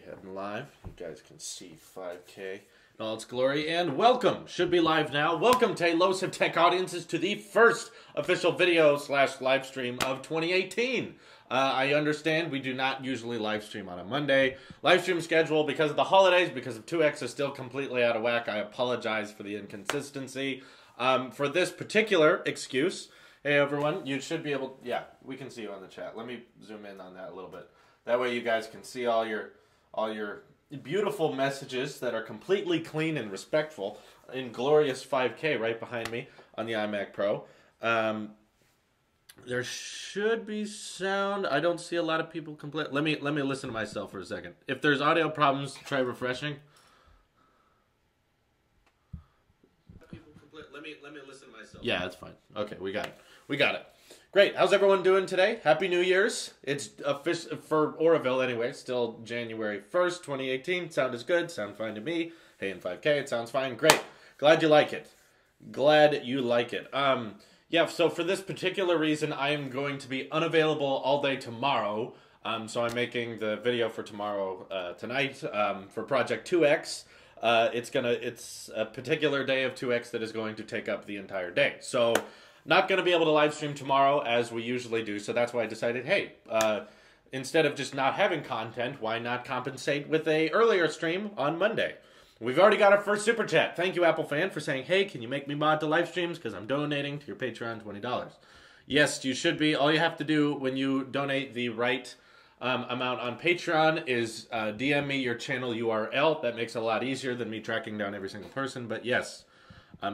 heading live. You guys can see 5K in all its glory. And welcome, should be live now. Welcome, Talos of Tech audiences, to the first official video / live stream of 2018. I understand we do not usually live stream on a Monday. Live stream schedule, because of the holidays, because of 2X, is still completely out of whack. I apologize for the inconsistency. For this particular excuse, hey everyone, you should be able, yeah, we can see you on the chat. Let me zoom in on that a little bit. That way you guys can see all your beautiful messages that are completely clean and respectful in glorious 5K right behind me on the Imac Pro. There should be sound. I don't see a lot of people complain. Let me listen to myself for a second. If there's audio problems, try refreshing. Let me listen to myself. Yeah, that's fine. Okay, we got it. We got it. Great. How's everyone doing today? Happy New Year's. It's official for Oroville anyway. Still January 1st, 2018. Sound is good. Sound fine to me. Hey, in 5K, it sounds fine. Great. Glad you like it. Glad you like it. Yeah, so for this particular reason, I am going to be unavailable all day tomorrow. So I'm making the video for tomorrow tonight for Project 2X. It's a particular day of 2X that is going to take up the entire day. So not going to be able to live stream tomorrow as we usually do. So that's why I decided, hey, instead of just not having content, why not compensate with a earlier stream on Monday? We've already got our first super chat. Thank you, Apple fan, for saying, hey, can you make me mod to live streams? Because I'm donating to your Patreon $20. Yes, you should be. All you have to do when you donate the right amount on Patreon is DM me your channel URL. That makes it a lot easier than me tracking down every single person. But yes,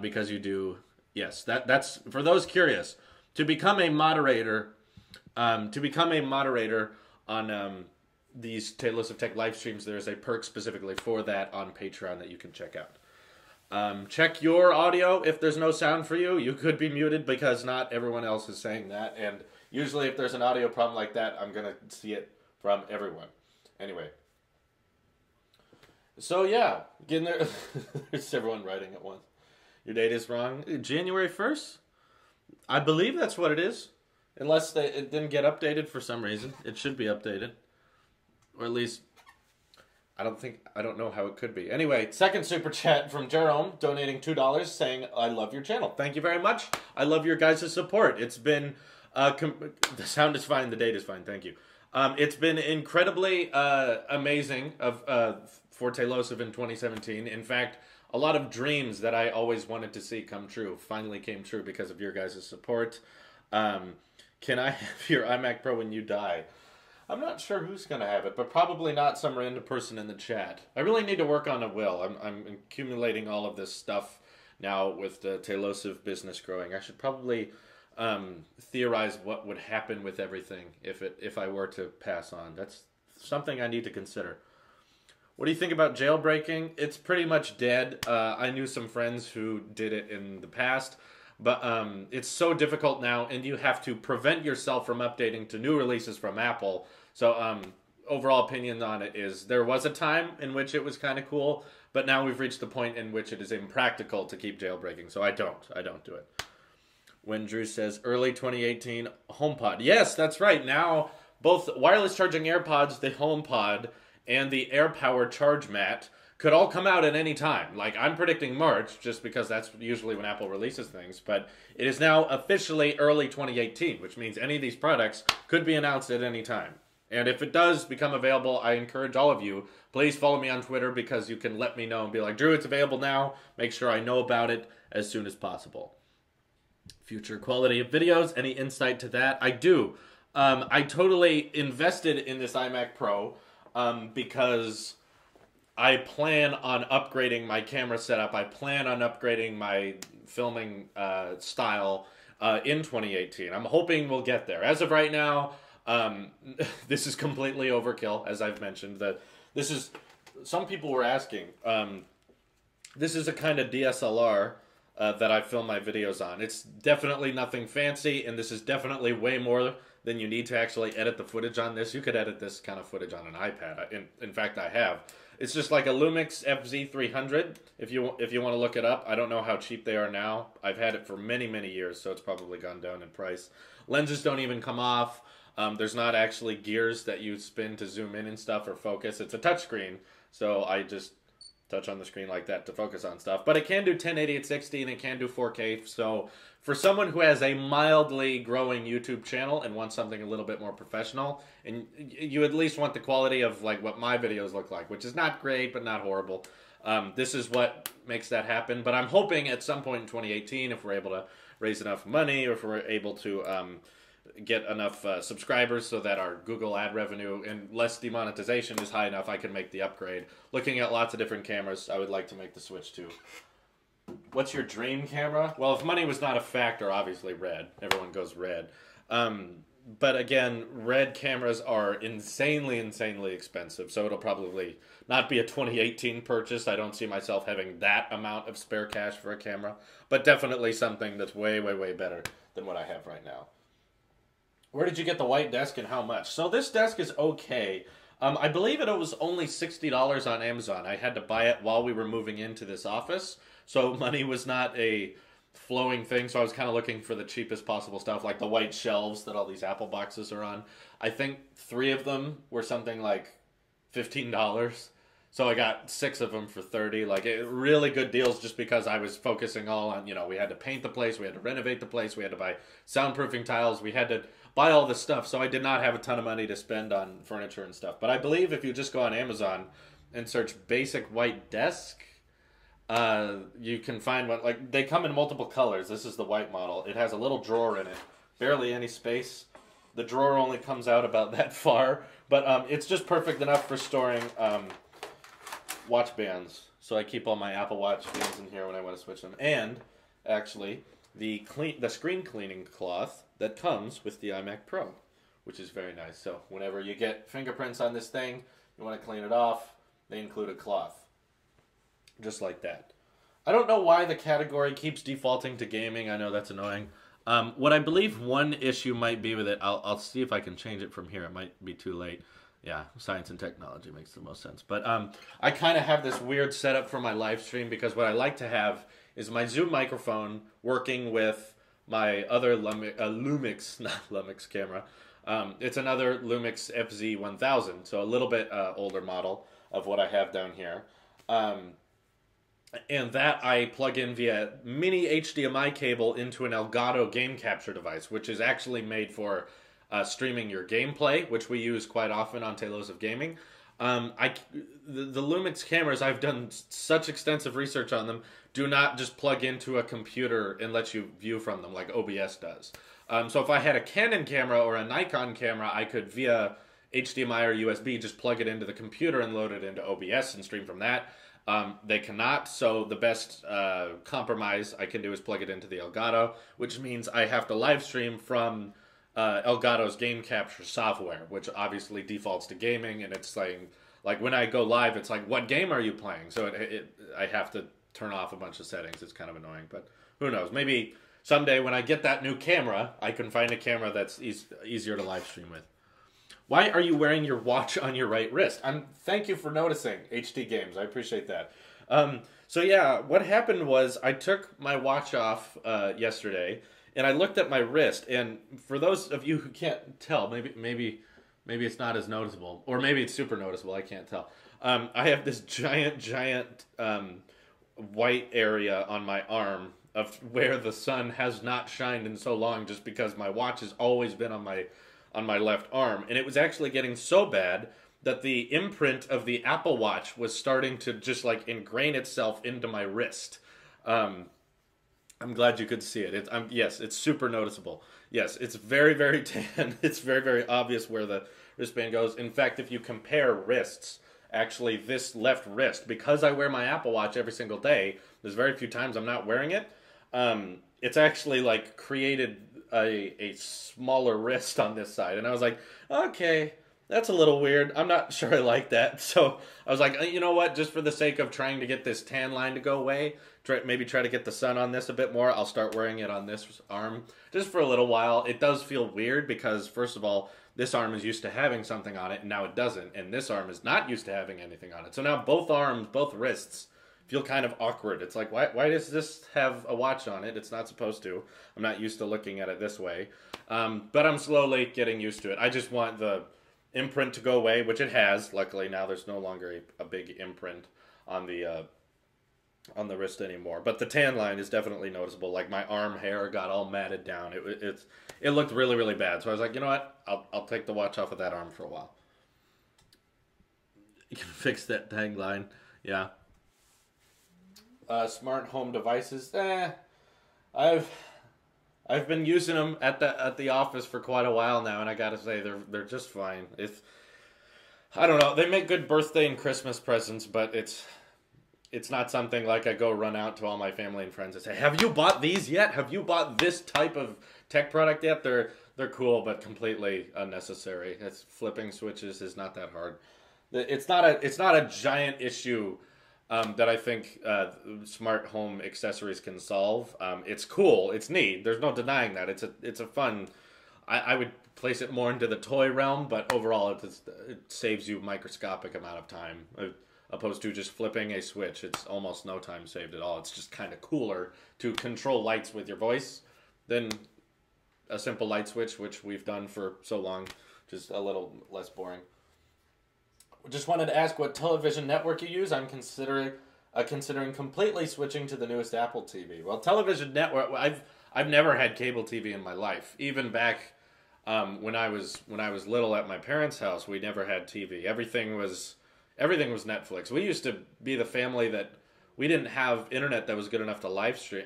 because you do, yes, that's for those curious. To become a moderator, on these Talos of Tech live streams, there is a perk specifically for that on Patreon that you can check out. Check your audio. If there's no sound for you, you could be muted because not everyone else is saying that. And usually if there's an audio problem like that, I'm going to see it from everyone. Anyway. So yeah, getting there. There's everyone writing at once. Your date is wrong. January 1st? I believe that's what it is. Unless it didn't get updated for some reason. It should be updated. Or at least, I don't know how it could be. Anyway, second super chat from Jerome, donating $2, saying, I love your channel. Thank you very much. I love your guys' support. It's been, the sound is fine, the date is fine, thank you. It's been incredibly amazing for Tailosive in 2017. In fact, a lot of dreams that I always wanted to see come true finally came true because of your guys' support. Can I have your iMac Pro when you die? I'm not sure who's going to have it, but probably not some random person in the chat. I really need to work on a will. I'm accumulating all of this stuff now with the Tailosive business growing. I should probably theorize what would happen with everything if I were to pass on. That's something I need to consider. What do you think about jailbreaking? It's pretty much dead. I knew some friends who did it in the past, but it's so difficult now, and you have to prevent yourself from updating to new releases from Apple. So overall opinion on it is there was a time in which it was kind of cool, but now we've reached the point in which it is impractical to keep jailbreaking. So I don't do it. When Drew says early 2018 HomePod. Yes, that's right. Now both wireless charging AirPods, the HomePod, and the AirPower charge mat could all come out at any time. Like, I'm predicting March, just because that's usually when Apple releases things, but it is now officially early 2018, which means any of these products could be announced at any time. And if it does become available, I encourage all of you, please follow me on Twitter, because you can let me know and be like, Drew, it's available now. Make sure I know about it as soon as possible. Future quality of videos, any insight to that? I do. I totally invested in this iMac Pro because I plan on upgrading my camera setup. I plan on upgrading my filming style in 2018. I'm hoping we'll get there. As of right now, this is completely overkill, as I've mentioned. Some people were asking. This is a kind of DSLR that I film my videos on. It's definitely nothing fancy, and this is definitely way more than you need to actually edit the footage on this. You could edit this kind of footage on an iPad. In fact, I have. It's just like a Lumix FZ300, if you want to look it up. I don't know how cheap they are now. I've had it for many, many years, so it's probably gone down in price. Lenses don't even come off. There's not actually gears that you spin to zoom in and stuff or focus. It's a touchscreen, so I just touch on the screen like that to focus on stuff. But it can do 1080 at 60 and it can do 4K. So for someone who has a mildly growing YouTube channel and wants something a little bit more professional, and you at least want the quality of like what my videos look like, which is not great but not horrible. This is what makes that happen. But I'm hoping at some point in 2018, if we're able to raise enough money, or if we're able to get enough subscribers so that our Google ad revenue and less demonetization is high enough, I can make the upgrade. Looking at lots of different cameras, I would like to make the switch too. What's your dream camera? Well, if money was not a factor, obviously red. Everyone goes red. But again, red cameras are insanely expensive, so it'll probably not be a 2018 purchase. I don't see myself having that amount of spare cash for a camera, but definitely something that's way better than what I have right now. Where did you get the white desk and how much? So this desk is okay. I believe it was only $60 on Amazon. I had to buy it while we were moving into this office, so money was not a flowing thing, so I was kind of looking for the cheapest possible stuff, like the white shelves that all these Apple boxes are on. I think 3 of them were something like $15, so I got 6 of them for $30. Like, really good deals, just because I was focusing all on, you know, we had to paint the place, we had to renovate the place, we had to buy soundproofing tiles, we had to buy all this stuff, so I did not have a ton of money to spend on furniture and stuff. But I believe if you just go on Amazon and search basic white desk, you can find one. Like, they come in multiple colors. This is the white model. It has a little drawer in it, barely any space. The drawer only comes out about that far, but it's just perfect enough for storing watch bands. So I keep all my Apple Watch bands in here when I want to switch them. And actually, the screen cleaning cloth that comes with the Imac Pro, which is very nice. So whenever you get fingerprints on this thing, you want to clean it off, they include a cloth. Just like that. I don't know why the category keeps defaulting to gaming. I know that's annoying. What I believe one issue might be with it, I'll see if I can change it from here. It might be too late. Yeah, science and technology makes the most sense. But I kind of have this weird setup for my live stream, because what I like to have is my Zoom microphone working with my other Lumix, not Lumix camera. It's another Lumix FZ1000, so a little bit older model of what I have down here. And that I plug in via mini HDMI cable into an Elgato game capture device, which is actually made for streaming your gameplay, which we use quite often on Talos of Gaming. The Lumix cameras, I've done such extensive research on them, do not just plug into a computer and let you view from them like OBS does. So if I had a Canon camera or a Nikon camera, I could, via HDMI or USB, just plug it into the computer and load it into OBS and stream from that. They cannot, so the best compromise I can do is plug it into the Elgato, which means I have to live stream from Elgato's game capture software, which obviously defaults to gaming, and it's saying, like, when I go live, it's like, what game are you playing? So I have to turn off a bunch of settings. It's kind of annoying, but who knows? Maybe someday when I get that new camera, I can find a camera that's easier to live stream with. Why are you wearing your watch on your right wrist? Thank you for noticing, HD Games. I appreciate that. So yeah, what happened was I took my watch off yesterday, and I looked at my wrist. And for those of you who can't tell, maybe it's not as noticeable, or maybe it's super noticeable. I can't tell. I have this giant white area on my arm of where the sun has not shined in so long, just because my watch has always been on my left arm, and it was actually getting so bad that the imprint of the Apple Watch was starting to just like ingrain itself into my wrist. I'm glad you could see it. Yes, it's super noticeable. Yes, it's very tan. It's very obvious where the wristband goes. In fact, if you compare wrists, actually this left wrist, because I wear my Apple Watch every single day, there's very few times I'm not wearing it. It's actually like created a smaller wrist on this side, and I was like, okay, that's a little weird. I'm not sure I like that. So I was like, you know what, just for the sake of trying to get this tan line to go away, maybe try to get the sun on this a bit more, I'll start wearing it on this arm just for a little while. It does feel weird because, first of all, this arm is used to having something on it, and now it doesn't, and this arm is not used to having anything on it. So now both arms, both wrists, feel kind of awkward. It's like, why does this have a watch on it? It's not supposed to. I'm not used to looking at it this way. But I'm slowly getting used to it. I just want the imprint to go away, which it has. Luckily, now there's no longer a big imprint on the wrist anymore. But the tan line is definitely noticeable. Like, my arm hair got all matted down. It looked really, really bad. So I was like, you know what? I'll take the watch off of that arm for a while. You can fix that tag line. Yeah. Smart home devices. I've been using them at the office for quite a while now, and I gotta say they're just fine. I don't know. They make good birthday and Christmas presents, but it's not something like I go run out to all my family and friends and say, "Have you bought these yet? Have you bought this type of tech product yet?" They're cool, but completely unnecessary. It's flipping switches is not that hard. It's not a giant issue that I think smart home accessories can solve. It's cool. It's neat. There's no denying that. It's a fun. I would place it more into the toy realm, but overall it saves you a microscopic amount of time, opposed to just flipping a switch. It's almost no time saved at all. It's just kind of cooler to control lights with your voice than a simple light switch, which we've done for so long. Just a little less boring. Just wanted to ask what television network you use. I'm considering completely switching to the newest Apple TV. Well, television network. I've never had cable TV in my life. Even back when I was little at my parents' house, we never had TV. Everything was Netflix. We used to be the family that we didn't have internet that was good enough to live stream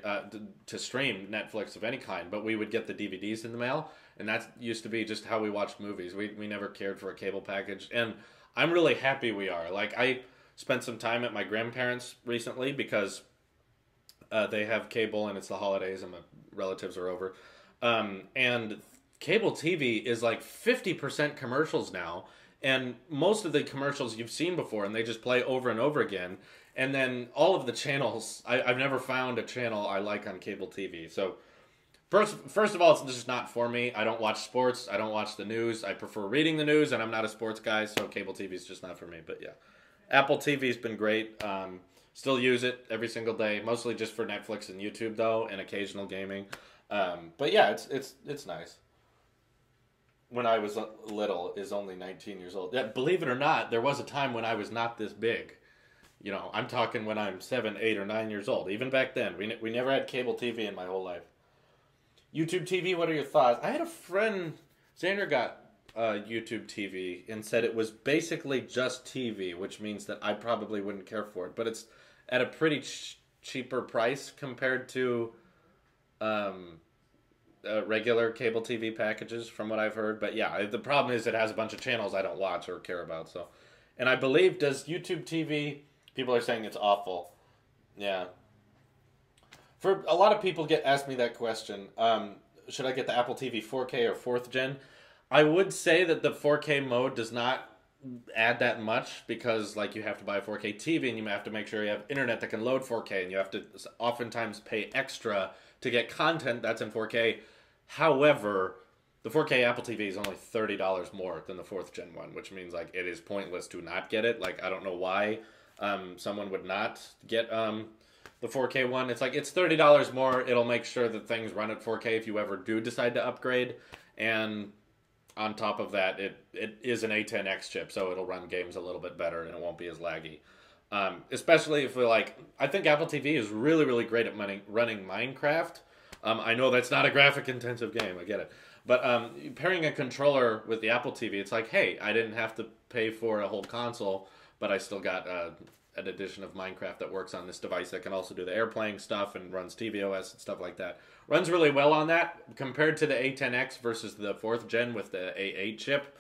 to stream Netflix of any kind, but we would get the DVDs in the mail, and that used to be just how we watched movies. We never cared for a cable package, and I'm really happy we are. Like, I spent some time at my grandparents recently because they have cable and it's the holidays and my relatives are over. And cable TV is like 50% commercials now. And most of the commercials you've seen before, and they just play over and over again. And then all of the channels, I've never found a channel I like on cable TV. So First of all, it's just not for me. I don't watch sports. I don't watch the news. I prefer reading the news, and I'm not a sports guy, so cable TV is just not for me. But yeah, Apple TV's been great. Still use it every single day, mostly just for Netflix and YouTube though, and occasional gaming. But yeah, it's nice. When I was little, is only 19 years old. Yeah, believe it or not, there was a time when I was not this big. You know, I'm talking when I'm 7, 8, or 9 years old. Even back then, we never had cable TV in my whole life. YouTube TV, what are your thoughts? I had a friend, Xander got YouTube TV and said it was basically just TV, which means that I probably wouldn't care for it. But it's at a pretty cheaper price compared to regular cable TV packages, from what I've heard. But yeah, the problem is it has a bunch of channels I don't watch or care about. So, and I believe, does YouTube TV, people are saying it's awful. Yeah. For a lot of people ask me that question, should I get the Apple TV 4K or 4th gen? I would say that the 4K mode does not add that much because, like, you have to buy a 4K TV and you have to make sure you have internet that can load 4K, and you have to oftentimes pay extra to get content that's in 4K. However, the 4K Apple TV is only $30 more than the 4th gen one, which means, like, it is pointless to not get it. Like, I don't know why someone would not get the 4K one. It's like, it's $30 more. It'll make sure that things run at 4K if you ever do decide to upgrade. And on top of that, it is an A10X chip, so it'll run games a little bit better and it won't be as laggy. Especially if I think Apple TV is really, really great at running Minecraft. I know that's not a graphic intensive game, I get it. But pairing a controller with the Apple TV, it's like, hey, I didn't have to pay for a whole console, but I still got an edition of Minecraft that works on this device that can also do the AirPlaying stuff and runs tvOS and stuff like that. Runs really well on that. Compared to the A10X versus the 4th gen with the A8 chip,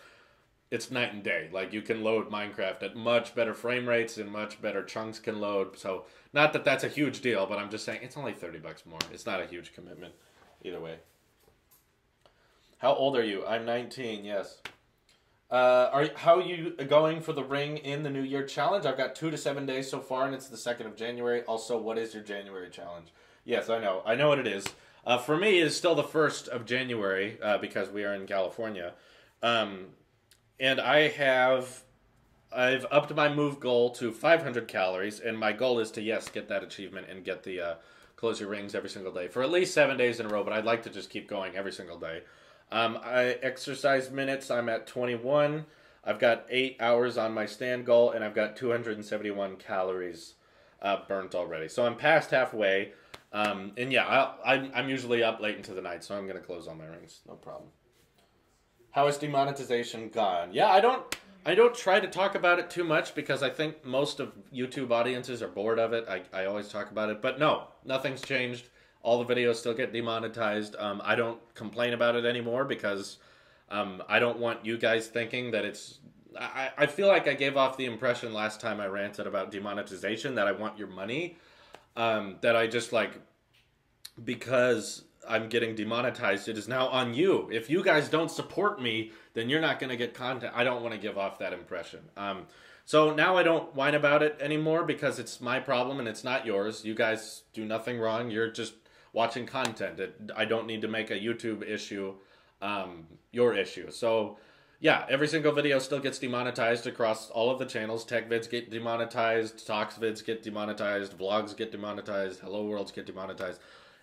it's night and day. Like, you can load Minecraft at much better frame rates and much better chunks can load. So, not that that's a huge deal, but I'm just saying it's only $30 more. It's not a huge commitment either way. How old are you? I'm 19, yes. How are you going for the Ring in the New Year challenge? I've got 2 to 7 days so far, and it's the 2nd of January. Also, what is your January challenge? Yes, I know. I know what it is. For me, it is still the 1st of January because we are in California. And I have I've upped my move goal to 500 calories, and my goal is to, yes, get that achievement and get the close your rings every single day for at least 7 days in a row, but I'd like to just keep going every single day. I exercise minutes, I'm at 21. I've got 8 hours on my stand goal, and I've got 271 calories burnt already. So I'm past halfway, and yeah, I'm usually up late into the night, so I'm going to close all my rings, no problem. How is demonetization gone? Yeah, I don't try to talk about it too much because I think most of YouTube audiences are bored of it. I always talk about it, but no, nothing's changed. All the videos still get demonetized. I don't complain about it anymore because I don't want you guys thinking that it's... I feel like I gave off the impression last time I ranted about demonetization that I want your money. That I just like... Because I'm getting demonetized, it is now on you. If you guys don't support me, then you're not going to get content. I don't want to give off that impression. So now I don't whine about it anymore because it's my problem and it's not yours. You guys do nothing wrong. You're just watching content. I don't need to make a YouTube issue your issue. So yeah, every single video still gets demonetized across all of the channels. Tech vids get demonetized, talks vids get demonetized, vlogs get demonetized, hello worlds get demonetized.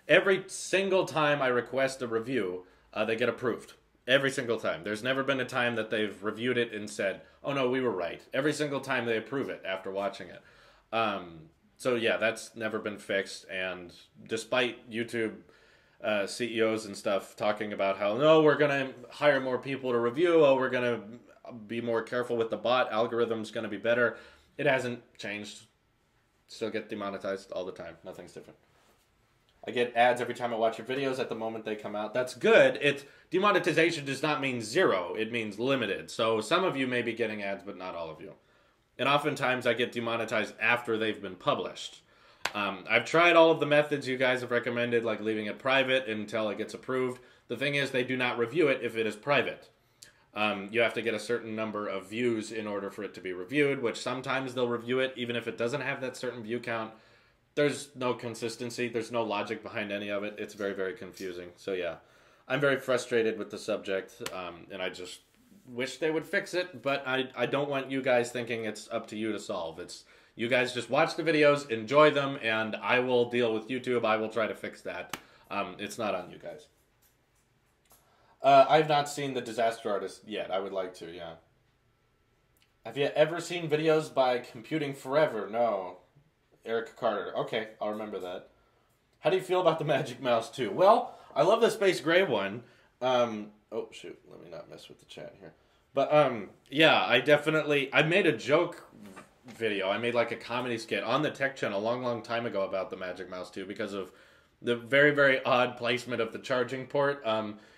Every single time I request a review, they get approved. Every single time. There's never been a time that they've reviewed it and said, oh no, we were right. Every single time they approve it after watching it. So yeah, that's never been fixed. And despite YouTube CEOs and stuff talking about how, no, we're going to hire more people to review, oh, we're going to be more careful with the bot, algorithm's going to be better. It hasn't changed. Still get demonetized all the time. Nothing's different. I get ads every time I watch your videos at the moment they come out. That's good. Demonetization does not mean zero. It means limited. So some of you may be getting ads, but not all of you. And oftentimes I get demonetized after they've been published. I've tried all of the methods you guys have recommended, like leaving it private until it gets approved. The thing is, they do not review it if it is private. You have to get a certain number of views in order for it to be reviewed, which sometimes they'll review it even if it doesn't have that certain view count. There's no consistency. There's no logic behind any of it. It's very, very confusing. So yeah, I'm very frustrated with the subject, and I just wish they would fix it, but I don't want you guys thinking it's up to you to solve. It's you guys just watch the videos, enjoy them, and I will deal with YouTube. I will try to fix that. It's not on you guys. I've not seen The Disaster Artist yet. I would like to, yeah. Have you ever seen videos by Computing Forever? No. Eric Carter. Okay, I'll remember that. How do you feel about the Magic Mouse 2? Well, I love the space gray one. Oh, shoot. Let me not mess with the chat here. But, yeah, I made a joke video. I made like a comedy skit on the tech channel a long, long time ago about the Magic Mouse 2 because of the very, very odd placement of the charging port.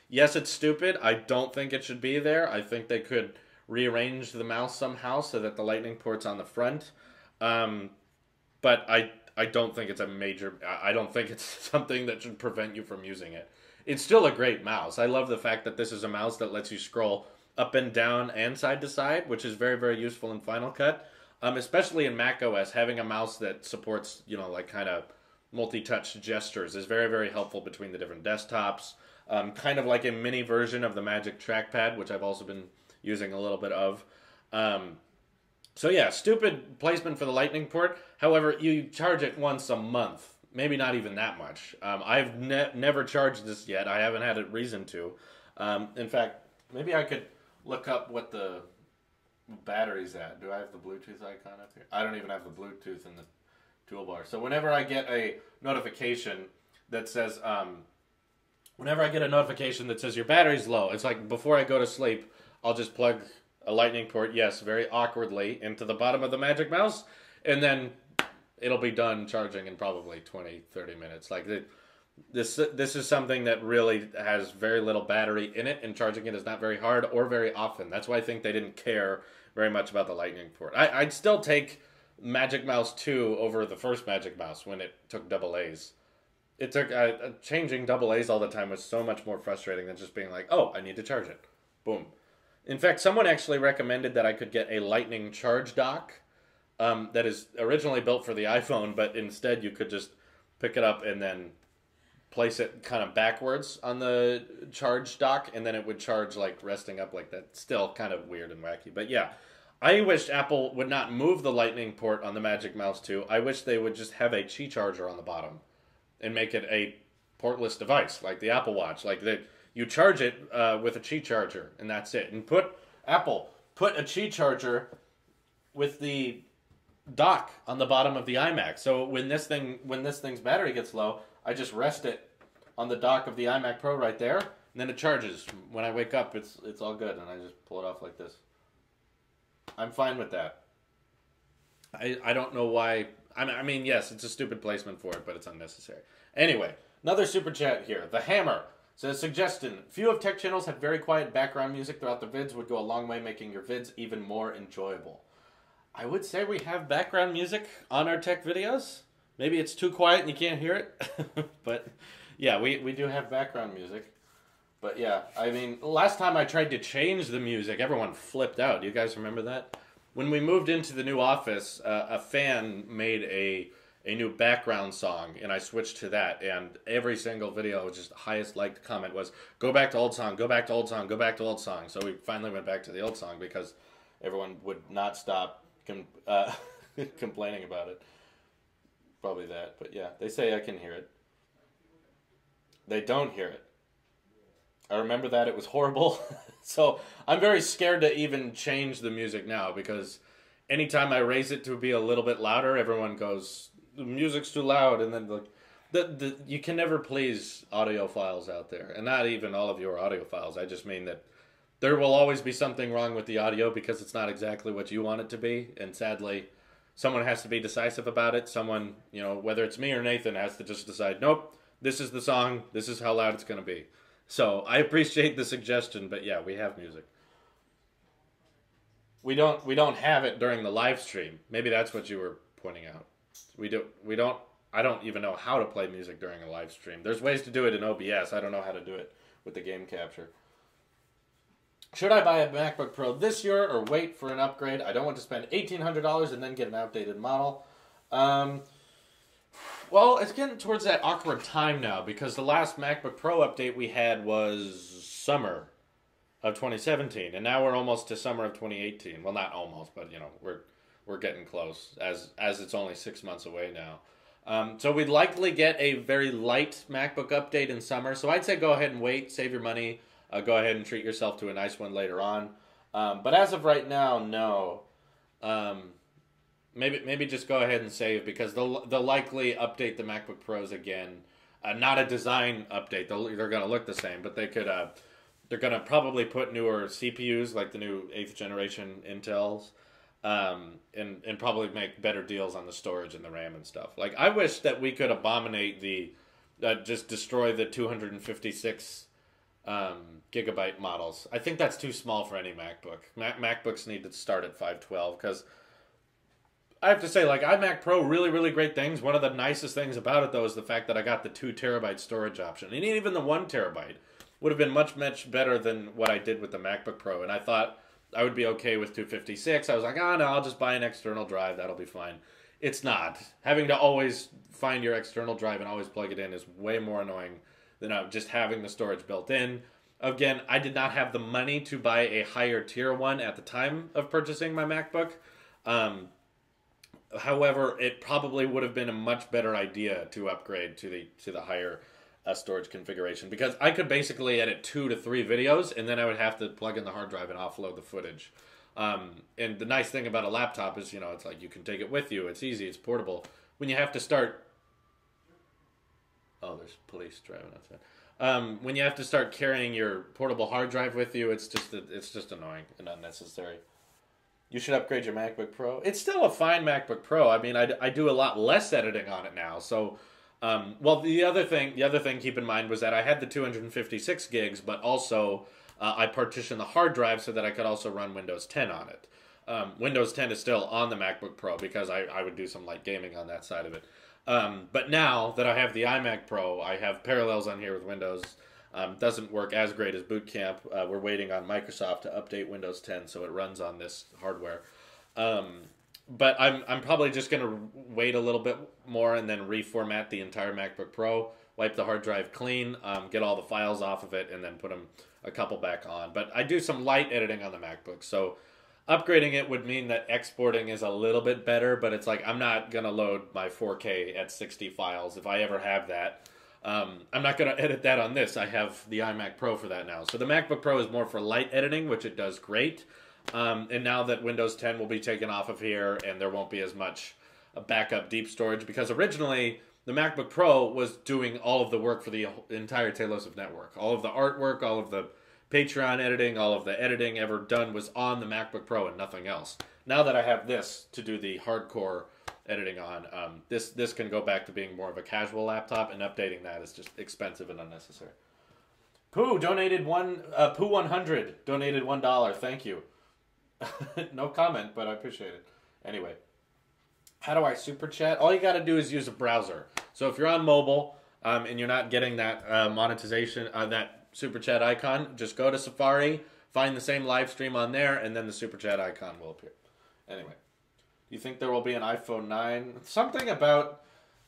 Yes, it's stupid. I don't think it should be there. I think they could rearrange the mouse somehow so that the lightning port's on the front. But I don't think it's I don't think it's something that should prevent you from using it. It's still a great mouse. I love the fact that this is a mouse that lets you scroll up and down and side to side, which is very, very useful in Final Cut. Especially in macOS, having a mouse that supports, like kind of multi-touch gestures is very, very helpful between the different desktops. Kind of like a mini version of the Magic Trackpad, which I've also been using a little bit of. So yeah, stupid placement for the lightning port. However, you charge it once a month. Maybe not even that much. I've never charged this yet. I haven't had a reason to. In fact, maybe I could look up what the battery's at. Do I have the Bluetooth icon up here? I don't even have the Bluetooth in the toolbar. So whenever I get a notification that says, your battery's low, it's like before I go to sleep, I'll just plug a lightning port, yes, very awkwardly, into the bottom of the Magic Mouse, and then it'll be done charging in probably 20, 30 minutes. Like, this is something that really has very little battery in it, and charging it is not very hard or very often. That's why I think they didn't care very much about the lightning port. I'd still take Magic Mouse 2 over the first Magic Mouse when it took double A's. It took changing double A's all the time was so much more frustrating than just being like, oh, I need to charge it. Boom. In fact, someone actually recommended that I could get a lightning charge dock that is originally built for the iPhone, but instead you could just pick it up and then place it kind of backwards on the charge dock, and then it would charge like resting up like that. Still kind of weird and wacky. But yeah, I wish Apple would not move the Lightning port on the Magic Mouse 2. I wish they would just have a Qi charger on the bottom and make it a portless device like the Apple Watch. Like that, you charge it with a Qi charger and that's it. And put a Qi charger with the dock on the bottom of the iMac. So when this thing's battery gets low, I just rest it on the dock of the iMac Pro right there, and then it charges. When I wake up, it's all good, and I just pull it off like this. I'm fine with that. I don't know why. I mean, yes, it's a stupid placement for it, but it's unnecessary. Anyway, another super chat here. The Hammer says, suggestion, few of tech channels have very quiet background music throughout the vids, would go a long way making your vids even more enjoyable. I would say we have background music on our tech videos. Maybe it's too quiet and you can't hear it. But yeah, we do have background music. But yeah, I mean, last time I tried to change the music, everyone flipped out. Do you guys remember that? When we moved into the new office, a fan made a new background song, and I switched to that, and every single video, just the highest liked comment was, go back to old song, go back to old song, go back to old song. So we finally went back to the old song because everyone would not stop complaining about it. Probably that, but yeah, they say I can hear it. They don't hear it. I remember that it was horrible. So I'm very scared to even change the music now because anytime I raise it to be a little bit louder, everyone goes, the music's too loud. And then you can never please audiophiles out there. And not even all of your audiophiles. I just mean that there will always be something wrong with the audio because it's not exactly what you want it to be. And sadly, someone has to be decisive about it. Someone, whether it's me or Nathan, has to just decide, nope, this is the song. This is how loud it's going to be. So I appreciate the suggestion, but yeah, we have music. We don't have it during the live stream. Maybe that's what you were pointing out. I don't even know how to play music during a live stream. There's ways to do it in OBS. I don't know how to do it with the game capture. Should I buy a MacBook Pro this year or wait for an upgrade? I don't want to spend $1,800 and then get an outdated model. Well, it's getting towards that awkward time now because the last MacBook Pro update we had was summer of 2017, and now we're almost to summer of 2018. Well, not almost, but we're getting close as it's only 6 months away now. So we'd likely get a very light MacBook update in summer. So I'd say go ahead and wait, save your money, go ahead and treat yourself to a nice one later on. But as of right now, no. Maybe just go ahead and save because they'll likely update the MacBook Pros again. Not a design update. They're going to look the same, but they're going to probably put newer CPUs like the new 8th generation Intels, and probably make better deals on the storage and the RAM and stuff. Like I wish that we could abominate just destroy the 256 gigabyte models. I think that's too small for any MacBook. MacBooks need to start at 512 because I have to say, like, iMac Pro, really, really great things. One of the nicest things about it, though, is the fact that I got the 2 terabyte storage option. And even the 1 terabyte would have been much, much better than what I did with the MacBook Pro. And I thought I would be okay with 256. I was like, no, I'll just buy an external drive. That'll be fine. It's not. Having to always find your external drive and always plug it in is way more annoying than just having the storage built in. Again, I did not have the money to buy a higher tier one at the time of purchasing my MacBook. However, it probably would have been a much better idea to upgrade to the higher storage configuration because I could basically edit 2 to 3 videos and then I would have to plug in the hard drive and offload the footage. And the nice thing about a laptop is, it's like you can take it with you. It's easy. It's portable. When you have to start... Oh, there's police driving outside. When you have to start carrying your portable hard drive with you, it's just annoying and unnecessary. You should upgrade your MacBook Pro. It's still a fine MacBook Pro. I mean, I do a lot less editing on it now. So, the other thing keep in mind was that I had the 256 gigs, but also I partitioned the hard drive so that I could also run Windows 10 on it. Windows 10 is still on the MacBook Pro because I would do some light gaming on that side of it. But now that I have the iMac Pro, I have Parallels on here with Windows. Doesn't work as great as Boot Camp. We're waiting on Microsoft to update Windows 10 so it runs on this hardware. But I'm probably just going to wait a little bit more and then reformat the entire MacBook Pro, wipe the hard drive clean, get all the files off of it, and then put them a couple back on. But I do some light editing on the MacBook, so Upgrading it would mean that exporting is a little bit better, but it's like I'm not going to load my 4K at 60 files if I ever have that. I'm not going to edit that on this. I have the iMac Pro for that now. So the MacBook Pro is more for light editing, which it does great. And now that Windows 10 will be taken off of here and there won't be as much backup deep storage, because originally the MacBook Pro was doing all of the work for the entire Tailosive network. All of the artwork, all of the Patreon editing, all of the editing ever done was on the MacBook Pro and nothing else. Now that I have this to do the hardcore editing on, this can go back to being more of a casual laptop, and updating that is just expensive and unnecessary. Pooh donated Pooh100 donated $1. Thank you. No comment, but I appreciate it. Anyway, how do I super chat? All you got to do is use a browser. So if you're on mobile and you're not getting that monetization, that super chat icon, just go to Safari, find the same live stream on there, and then the super chat icon will appear. Anyway, do you think there will be an iPhone 9? Something about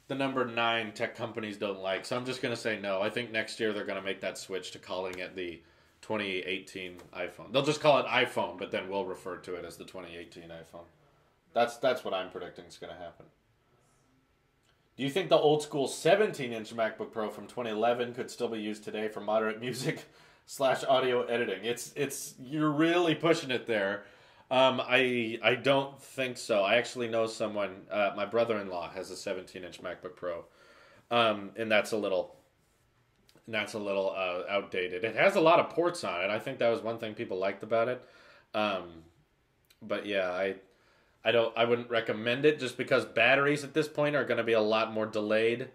the number 9 tech companies don't like, so I'm just going to say no. I think next year they're going to make that switch to calling it the 2018 iPhone. They'll just call it iPhone, but then we'll refer to it as the 2018 iPhone. That's what I'm predicting is going to happen. Do you think the old school 17-inch MacBook Pro from 2011 could still be used today for moderate music / audio editing? It's you're really pushing it there. I don't think so. I actually know someone. My brother-in-law has a 17-inch MacBook Pro, and that's a little outdated. It has a lot of ports on it. I think that was one thing people liked about it. But yeah, I wouldn't recommend it just because batteries at this point are going to be a lot more delayed,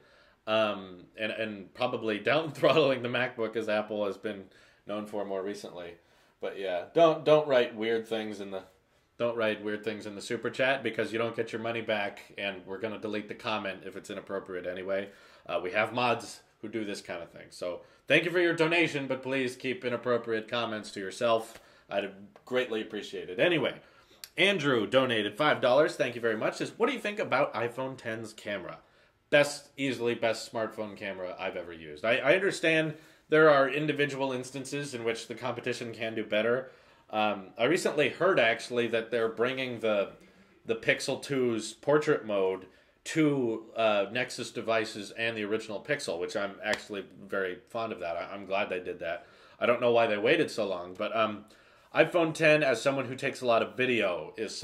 and probably down throttling the MacBook, as Apple has been known for more recently. But yeah, don't write weird things in the super chat, because you don't get your money back, and we're going to delete the comment if it's inappropriate anyway. We have mods who do this kind of thing. So thank you for your donation, but please keep inappropriate comments to yourself. I'd greatly appreciate it. Anyway, Andrew donated $5. Thank you very much. Says, what do you think about iPhone X's camera? Easily best smartphone camera I've ever used. I understand there are individual instances in which the competition can do better. I recently heard actually that they're bringing the Pixel 2's portrait mode to Nexus devices and the original Pixel, which I'm actually very fond of that. I'm glad they did that. I don't know why they waited so long, but iPhone 10, as someone who takes a lot of video, is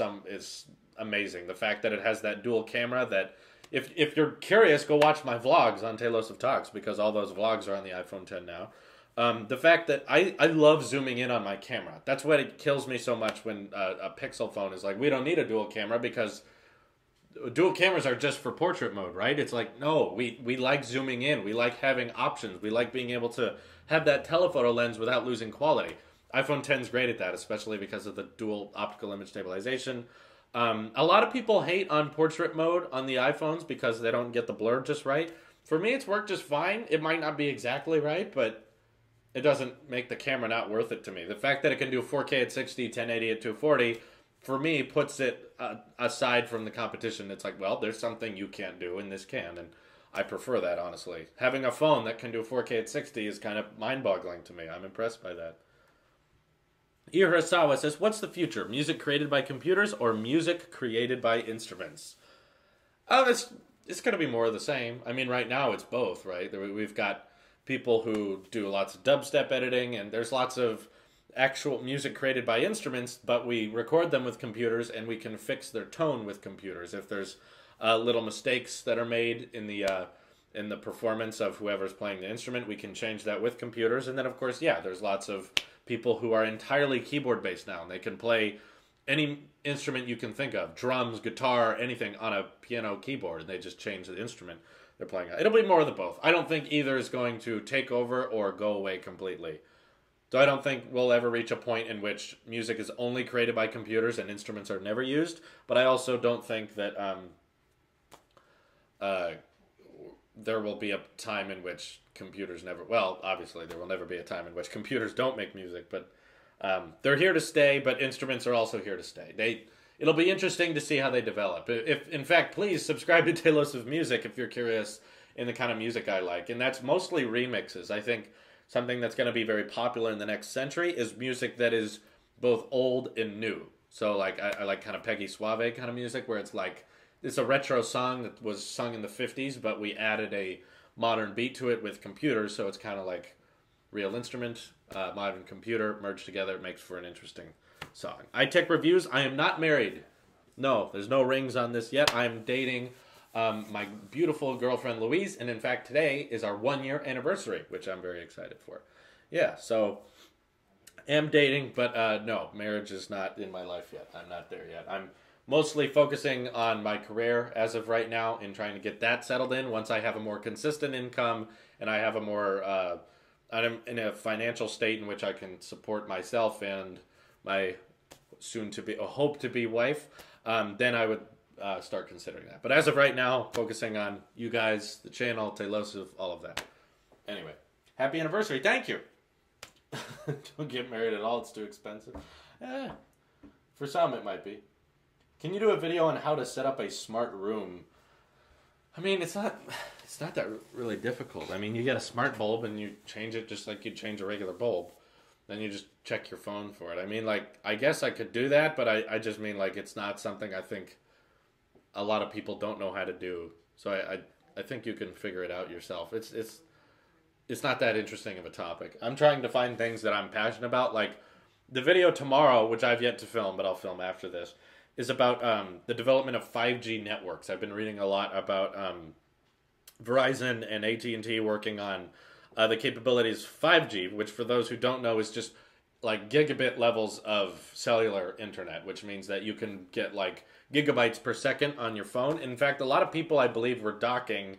amazing. The fact that it has that dual camera, that if you're curious, go watch my vlogs on Tailosive Talks, because all those vlogs are on the iPhone 10 now. The fact that I love zooming in on my camera. That's what it kills me so much when a Pixel phone is like, we don't need a dual camera, because dual cameras are just for portrait mode, right? It's like, no, we like zooming in. We like having options. We like being able to have that telephoto lens without losing quality. iPhone 10 is great at that, especially because of the dual optical image stabilization. A lot of people hate on portrait mode on the iPhones because they don't get the blur just right. For me, it's worked just fine. It might not be exactly right, but it doesn't make the camera not worth it to me. The fact that it can do 4K at 60, 1080 at 240, for me, puts it aside from the competition. It's like, well, there's something you can't do, and this can, and I prefer that, honestly. Having a phone that can do 4K at 60 is kind of mind-boggling to me. I'm impressed by that. Ihirasawa says, what's the future? Music created by computers or music created by instruments? Oh, it's going to be more of the same. I mean, right now it's both, right? We've got people who do lots of dubstep editing, and there's lots of actual music created by instruments, but we record them with computers, and we can fix their tone with computers. If there's little mistakes that are made in the performance of whoever's playing the instrument, we can change that with computers. And then, of course, yeah, there's lots of people who are entirely keyboard-based now, and they can play any instrument you can think of, drums, guitar, anything on a piano keyboard, and they just change the instrument they're playing on. It'll be more of the both. I don't think either is going to take over or go away completely. So I don't think we'll ever reach a point in which music is only created by computers and instruments are never used, but I also don't think that there will be a time in which computers never... Well, obviously, there will never be a time in which computers don't make music, but they're here to stay, but instruments are also here to stay. It'll be interesting to see how they develop. If in fact, please subscribe to Tailosive Music if you're curious in the kind of music I like, and that's mostly remixes. I think something that's going to be very popular in the next century is music that is both old and new. So like I like kind of Peggy Suave kind of music where it's like it's a retro song that was sung in the 50s, but we added a modern beat to it with computers, so it's kind of like real instrument, modern computer merged together. It makes for an interesting song. iTech reviews. I am not married. No, there's no rings on this yet. I'm dating my beautiful girlfriend Louise, and in fact today is our 1-year anniversary, which I'm very excited for. Yeah, so am dating, but no, marriage is not in my life yet. I'm not there yet. I'm mostly focusing on my career as of right now and trying to get that settled in. Once I have a more consistent income and I have a more, I'm in a financial state in which I can support myself and my hope-to-be wife, then I would start considering that. But as of right now, focusing on you guys, the channel, Taylosive, all of that. Anyway, happy anniversary. Thank you. Don't get married at all. It's too expensive. For some, it might be. Can you do a video on how to set up a smart room? I mean, it's not that really difficult. I mean, you get a smart bulb and you change it just like you change a regular bulb. Then you just check your phone for it. I mean, like, I guess I could do that, but I just mean, like, it's not something I think a lot of people don't know how to do. So I think you can figure it out yourself. It's not that interesting of a topic. I'm trying to find things that I'm passionate about. Like, the video tomorrow, which I've yet to film, but I'll film after this, is about the development of 5G networks. I've been reading a lot about Verizon and AT&T working on the capabilities of 5G, which for those who don't know is just like gigabit levels of cellular internet, which means that you can get like gigabytes per second on your phone. In fact, a lot of people, I believe, were docking,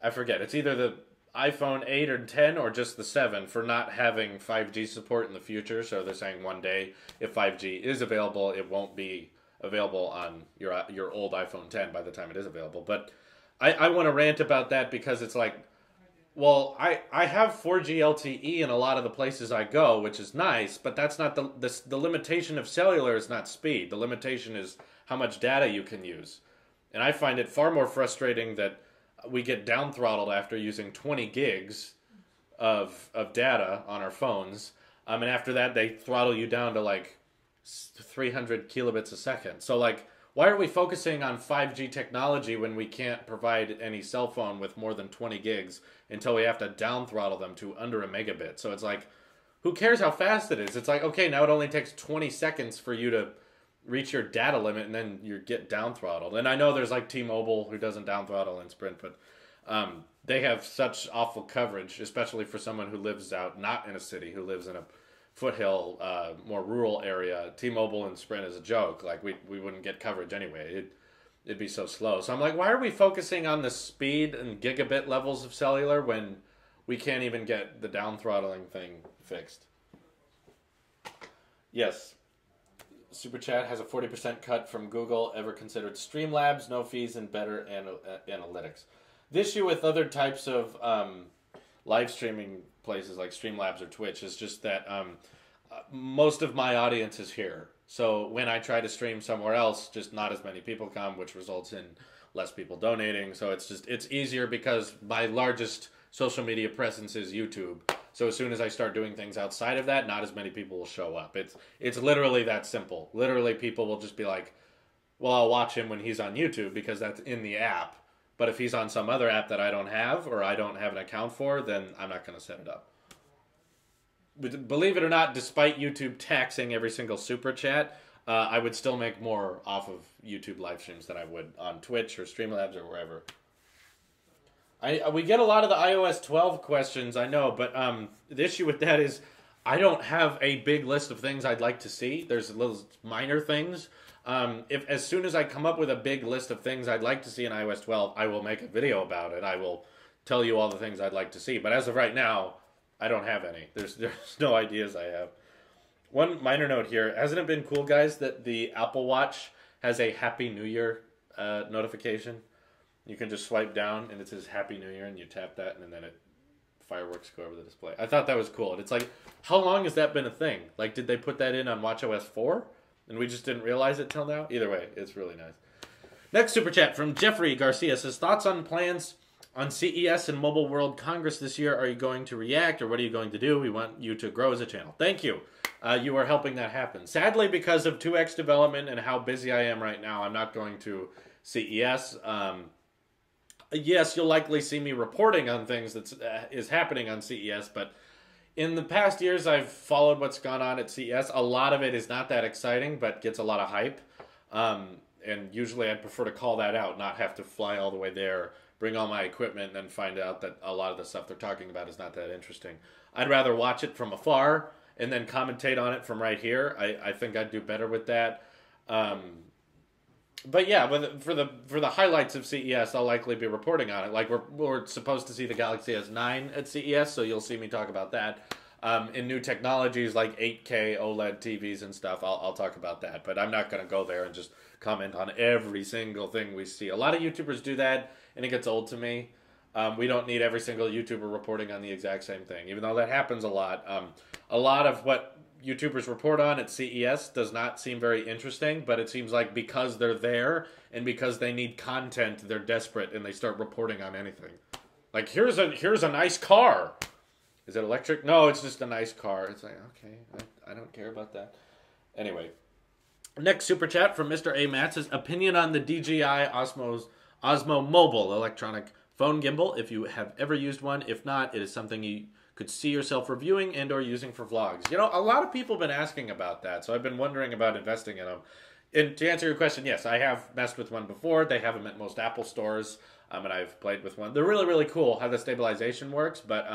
I forget, it's either the iPhone 8 or 10 or just the 7 for not having 5G support in the future. So they're saying one day if 5G is available, it won't be available on your old iPhone 10 by the time it is available. But I want to rant about that because it's like, well, I have 4G LTE in a lot of the places I go, which is nice, but that's not the limitation of cellular is not speed. The limitation is how much data you can use. And I find it far more frustrating that we get down throttled after using 20 gigs of data on our phones. And after that, they throttle you down to like 300 kilobits a second. So like, why are we focusing on 5G technology when we can't provide any cell phone with more than 20 gigs until we have to down throttle them to under a megabit? So it's like, who cares how fast it is? It's like, okay, now it only takes 20 seconds for you to reach your data limit and then you get down throttled. And I know there's like T-Mobile who doesn't down throttle in Sprint, but they have such awful coverage, especially for someone who lives out not in a city, who lives in a foothill, more rural area. T-Mobile and Sprint is a joke. Like we wouldn't get coverage anyway. It'd be so slow. So I'm like, why are we focusing on the speed and gigabit levels of cellular when we can't even get the down throttling thing fixed? Yes. Super Chat has a 40% cut from Google. Ever considered Streamlabs? No fees and better analytics. The issue with other types of live streaming places like Streamlabs or Twitch is just that most of my audience is here. So when I try to stream somewhere else, just not as many people come, which results in less people donating. So it's easier because my largest social media presence is YouTube. So as soon as I start doing things outside of that, not as many people will show up. It's literally that simple. Literally people will just be like, well, I'll watch him when he's on YouTube because that's in the app. But if he's on some other app that I don't have or I don't have an account for, then I'm not going to set it up. Believe it or not, despite YouTube taxing every single super chat, I would still make more off of YouTube live streams than I would on Twitch or Streamlabs or wherever. We get a lot of the iOS 12 questions, I know, but the issue with that is I don't have a big list of things I'd like to see. There's little minor things. If as soon as I come up with a big list of things I'd like to see in iOS 12, I will make a video about it. I will tell you all the things I'd like to see. But as of right now, I don't have any. There's no ideas I have. One minor note here. Hasn't it been cool, guys, that the Apple Watch has a Happy New Year notification? You can just swipe down and it says Happy New Year and you tap that and then fireworks go over the display. I thought that was cool. And it's like, how long has that been a thing? Like, did they put that in on watchOS 4? And we just didn't realize it till now? Either way, it's really nice. Next super chat from Jeffrey Garcia says, thoughts on plans on CES and Mobile World Congress this year? Are you going to react or what are you going to do? We want you to grow as a channel. Thank you. you are helping that happen. Sadly, because of 2X development and how busy I am right now, I'm not going to CES. Yes, you'll likely see me reporting on things that is happening on CES, but in the past years, I've followed what's gone on at CES. A lot of it is not that exciting, but gets a lot of hype. And usually I'd prefer to call that out, not have to fly all the way there, bring all my equipment, and then find out that a lot of the stuff they're talking about is not that interesting. I'd rather watch it from afar and then commentate on it from right here. I think I'd do better with that. But yeah, for the highlights of CES, I'll likely be reporting on it. Like we're supposed to see the Galaxy S9 at CES, so you'll see me talk about that. In new technologies like 8K OLED TVs and stuff, I'll talk about that. But I'm not going to go there and just comment on every single thing we see. A lot of YouTubers do that, and it gets old to me. We don't need every single YouTuber reporting on the exact same thing, even though that happens a lot. A lot of what YouTubers report on at CES does not seem very interesting, but it seems like because they're there and because they need content, they're desperate and they start reporting on anything. Like, here's a nice car. Is it electric? No, it's just a nice car. It's like, okay, I don't care about that. Anyway, next super chat from Mr. A. Matt says, opinion on the DJI Osmo Mobile electronic phone gimbal, if you have ever used one. If not, it is something you could see yourself reviewing and or using for vlogs. You know, a lot of people have been asking about that, so I've been wondering about investing in them. And to answer your question, yes, I have messed with one before. They have them at most Apple stores, and I've played with one. They're really, really cool how the stabilization works, but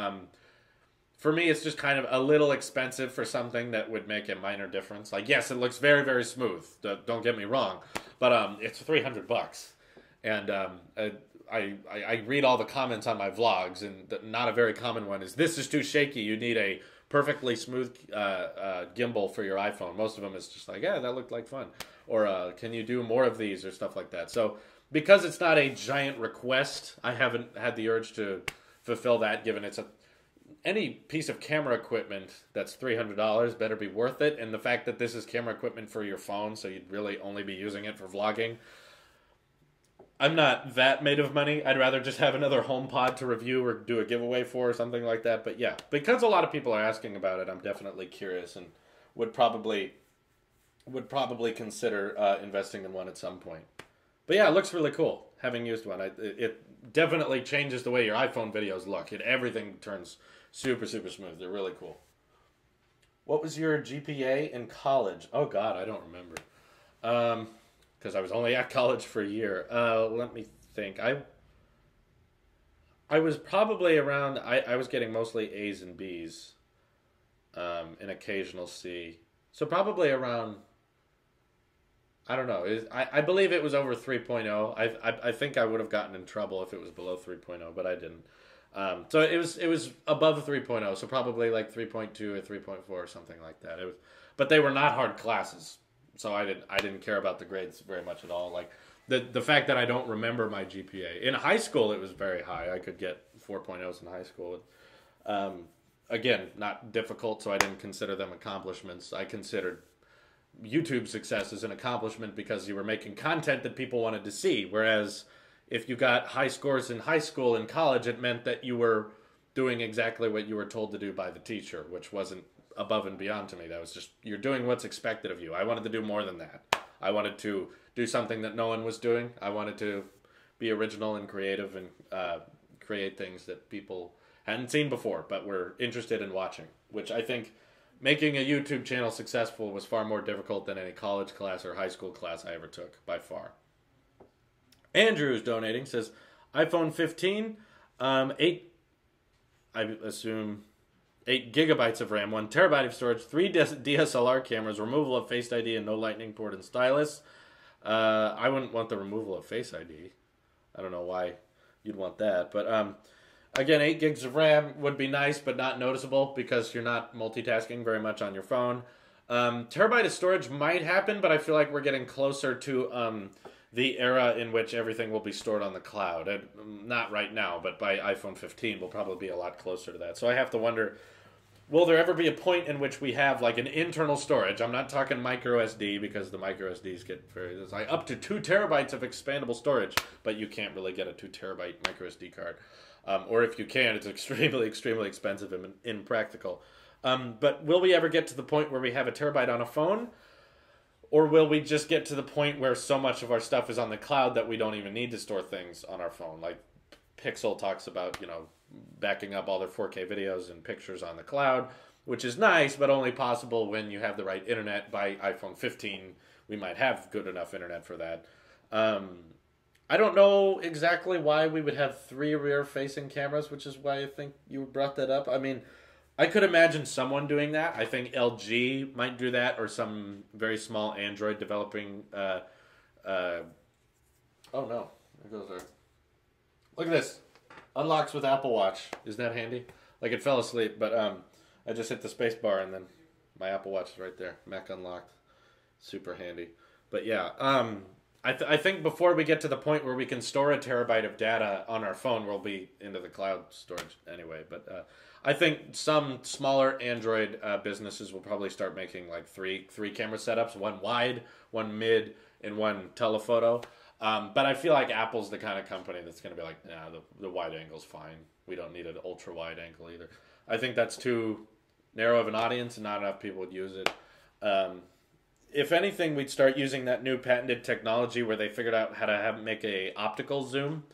for me, it's just kind of a little expensive for something that would make a minor difference. Like, yes, it looks very, very smooth. Don't get me wrong, but it's $300, and I read all the comments on my vlogs, and not a very common one is, this is too shaky. You need a perfectly smooth gimbal for your iPhone. Most of them is just like, yeah, that looked like fun. Or can you do more of these or stuff like that. So because it's not a giant request, I haven't had the urge to fulfill that, given it's any piece of camera equipment that's $300 better be worth it. And the fact that this is camera equipment for your phone, so you'd really only be using it for vlogging, I'm not that made of money. I'd rather just have another HomePod to review or do a giveaway for or something like that. But yeah, because a lot of people are asking about it, I'm definitely curious and would probably consider investing in one at some point. But yeah, it looks really cool. Having used one, it definitely changes the way your iPhone videos look. Everything turns super, super smooth. They're really cool. What was your GPA in college? Oh God, I don't remember. Because I was only at college for a year. Let me think. I was probably around, I was getting mostly A's and B's, an occasional C. So probably around, I don't know. I believe it was over 3.0. I think I would have gotten in trouble if it was below 3.0, but I didn't. So it was above 3.0, so probably like 3.2 or 3.4 or something like that. But they were not hard classes. So I didn't care about the grades very much at all. Like the fact that I don't remember my GPA. In high school, it was very high. I could get 4.0s in high school. Again, not difficult, so I didn't consider them accomplishments. I considered YouTube success as an accomplishment because you were making content that people wanted to see. Whereas if you got high scores in high school and college, it meant that you were doing exactly what you were told to do by the teacher, which wasn't above and beyond to me. That was just, you're doing what's expected of you. I wanted to do more than that. I wanted to do something that no one was doing. I wanted to be original and creative and create things that people hadn't seen before but were interested in watching, which I think making a YouTube channel successful was far more difficult than any college class or high school class I ever took, by far. Andrew's donating, says, iPhone 15, 8, I assume, 8 gigabytes of RAM, 1 terabyte of storage, 3 DSLR cameras, removal of Face ID and no lightning port and stylus. I wouldn't want the removal of Face ID. I don't know why you'd want that. But again, 8 gigs of RAM would be nice, but not noticeable because you're not multitasking very much on your phone. Terabyte of storage might happen, but I feel like we're getting closer to the era in which everything will be stored on the cloud. Not right now, but by iPhone 15 we'll probably be a lot closer to that. So I have to wonder, will there ever be a point in which we have like an internal storage? I'm not talking micro SD because the micro SDs get it's like up to 2 terabytes of expandable storage, but you can't really get a 2 terabyte micro SD card. Or if you can, it's extremely, extremely expensive and impractical. But will we ever get to the point where we have a terabyte on a phone? Or will we just get to the point where so much of our stuff is on the cloud that we don't even need to store things on our phone? Like Pixel talks about, backing up all their 4K videos and pictures on the cloud, which is nice, but only possible when you have the right internet. By iPhone 15, we might have good enough internet for that. I don't know exactly why we would have 3 rear-facing cameras, which is why I think you brought that up. I mean, I could imagine someone doing that. I think LG might do that, or some very small Android developing. Oh no, there goes our. Look at this, unlocks with Apple Watch. Isn't that handy? Like it fell asleep, but I just hit the space bar and then my Apple Watch is right there. Mac unlocked, super handy. But yeah, I think before we get to the point where we can store a terabyte of data on our phone, we'll be into the cloud storage anyway. But I think some smaller Android businesses will probably start making like three camera setups, one wide, one mid, and one telephoto. But I feel like Apple's the kind of company that's going to be like, nah, the wide angle's fine. We don't need an ultra wide angle either. I think that's too narrow of an audience and not enough people would use it. If anything, we'd start using that new patented technology where they figured out how to make a optical zoom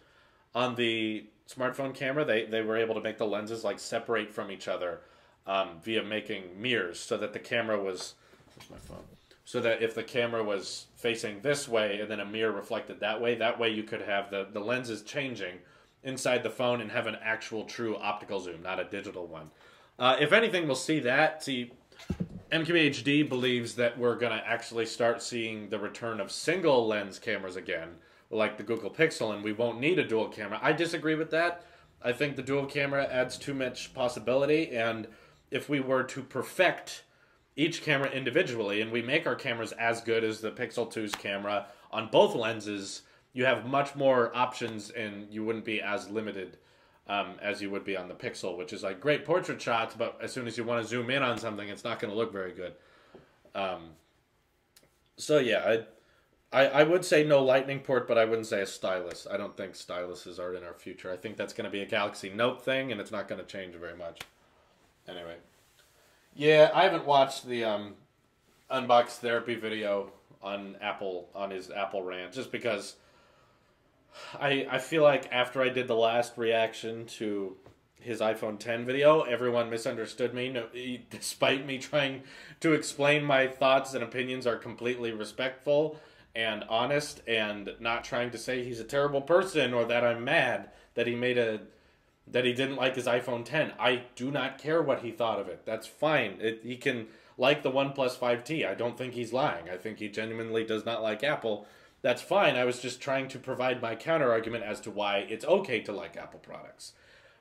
on the smartphone camera. They were able to make the lenses like separate from each other via making mirrors, so that the camera was. Where's my phone? So that if the camera was facing this way and then a mirror reflected that way you could have the lenses changing inside the phone and have an actual true optical zoom, not a digital one. If anything, we'll see that. MKBHD believes that we're going to actually start seeing the return of single lens cameras again, like the Google Pixel, and we won't need a dual camera. I disagree with that. I think the dual camera adds too much possibility, and if we were to perfect each camera individually, and we make our cameras as good as the Pixel 2's camera on both lenses, you have much more options and you wouldn't be as limited as you would be on the Pixel, which is like great portrait shots, but as soon as you want to zoom in on something, it's not going to look very good. So yeah, I would say no lightning port, but I wouldn't say a stylus. I don't think styluses are in our future. I think that's going to be a Galaxy Note thing, and it's not going to change very much. Anyway. Yeah, I haven't watched the unbox therapy video on his Apple rant, just because I feel like after I did the last reaction to his iPhone 10 video, everyone misunderstood me. Despite me trying to explain my thoughts and opinions are completely respectful and honest, and not trying to say he's a terrible person or that I'm mad that he didn't like his iPhone 10. I do not care what he thought of it. That's fine. He can like the OnePlus 5T. I don't think he's lying. I think he genuinely does not like Apple. That's fine. I was just trying to provide my counter argument as to why it's okay to like Apple products.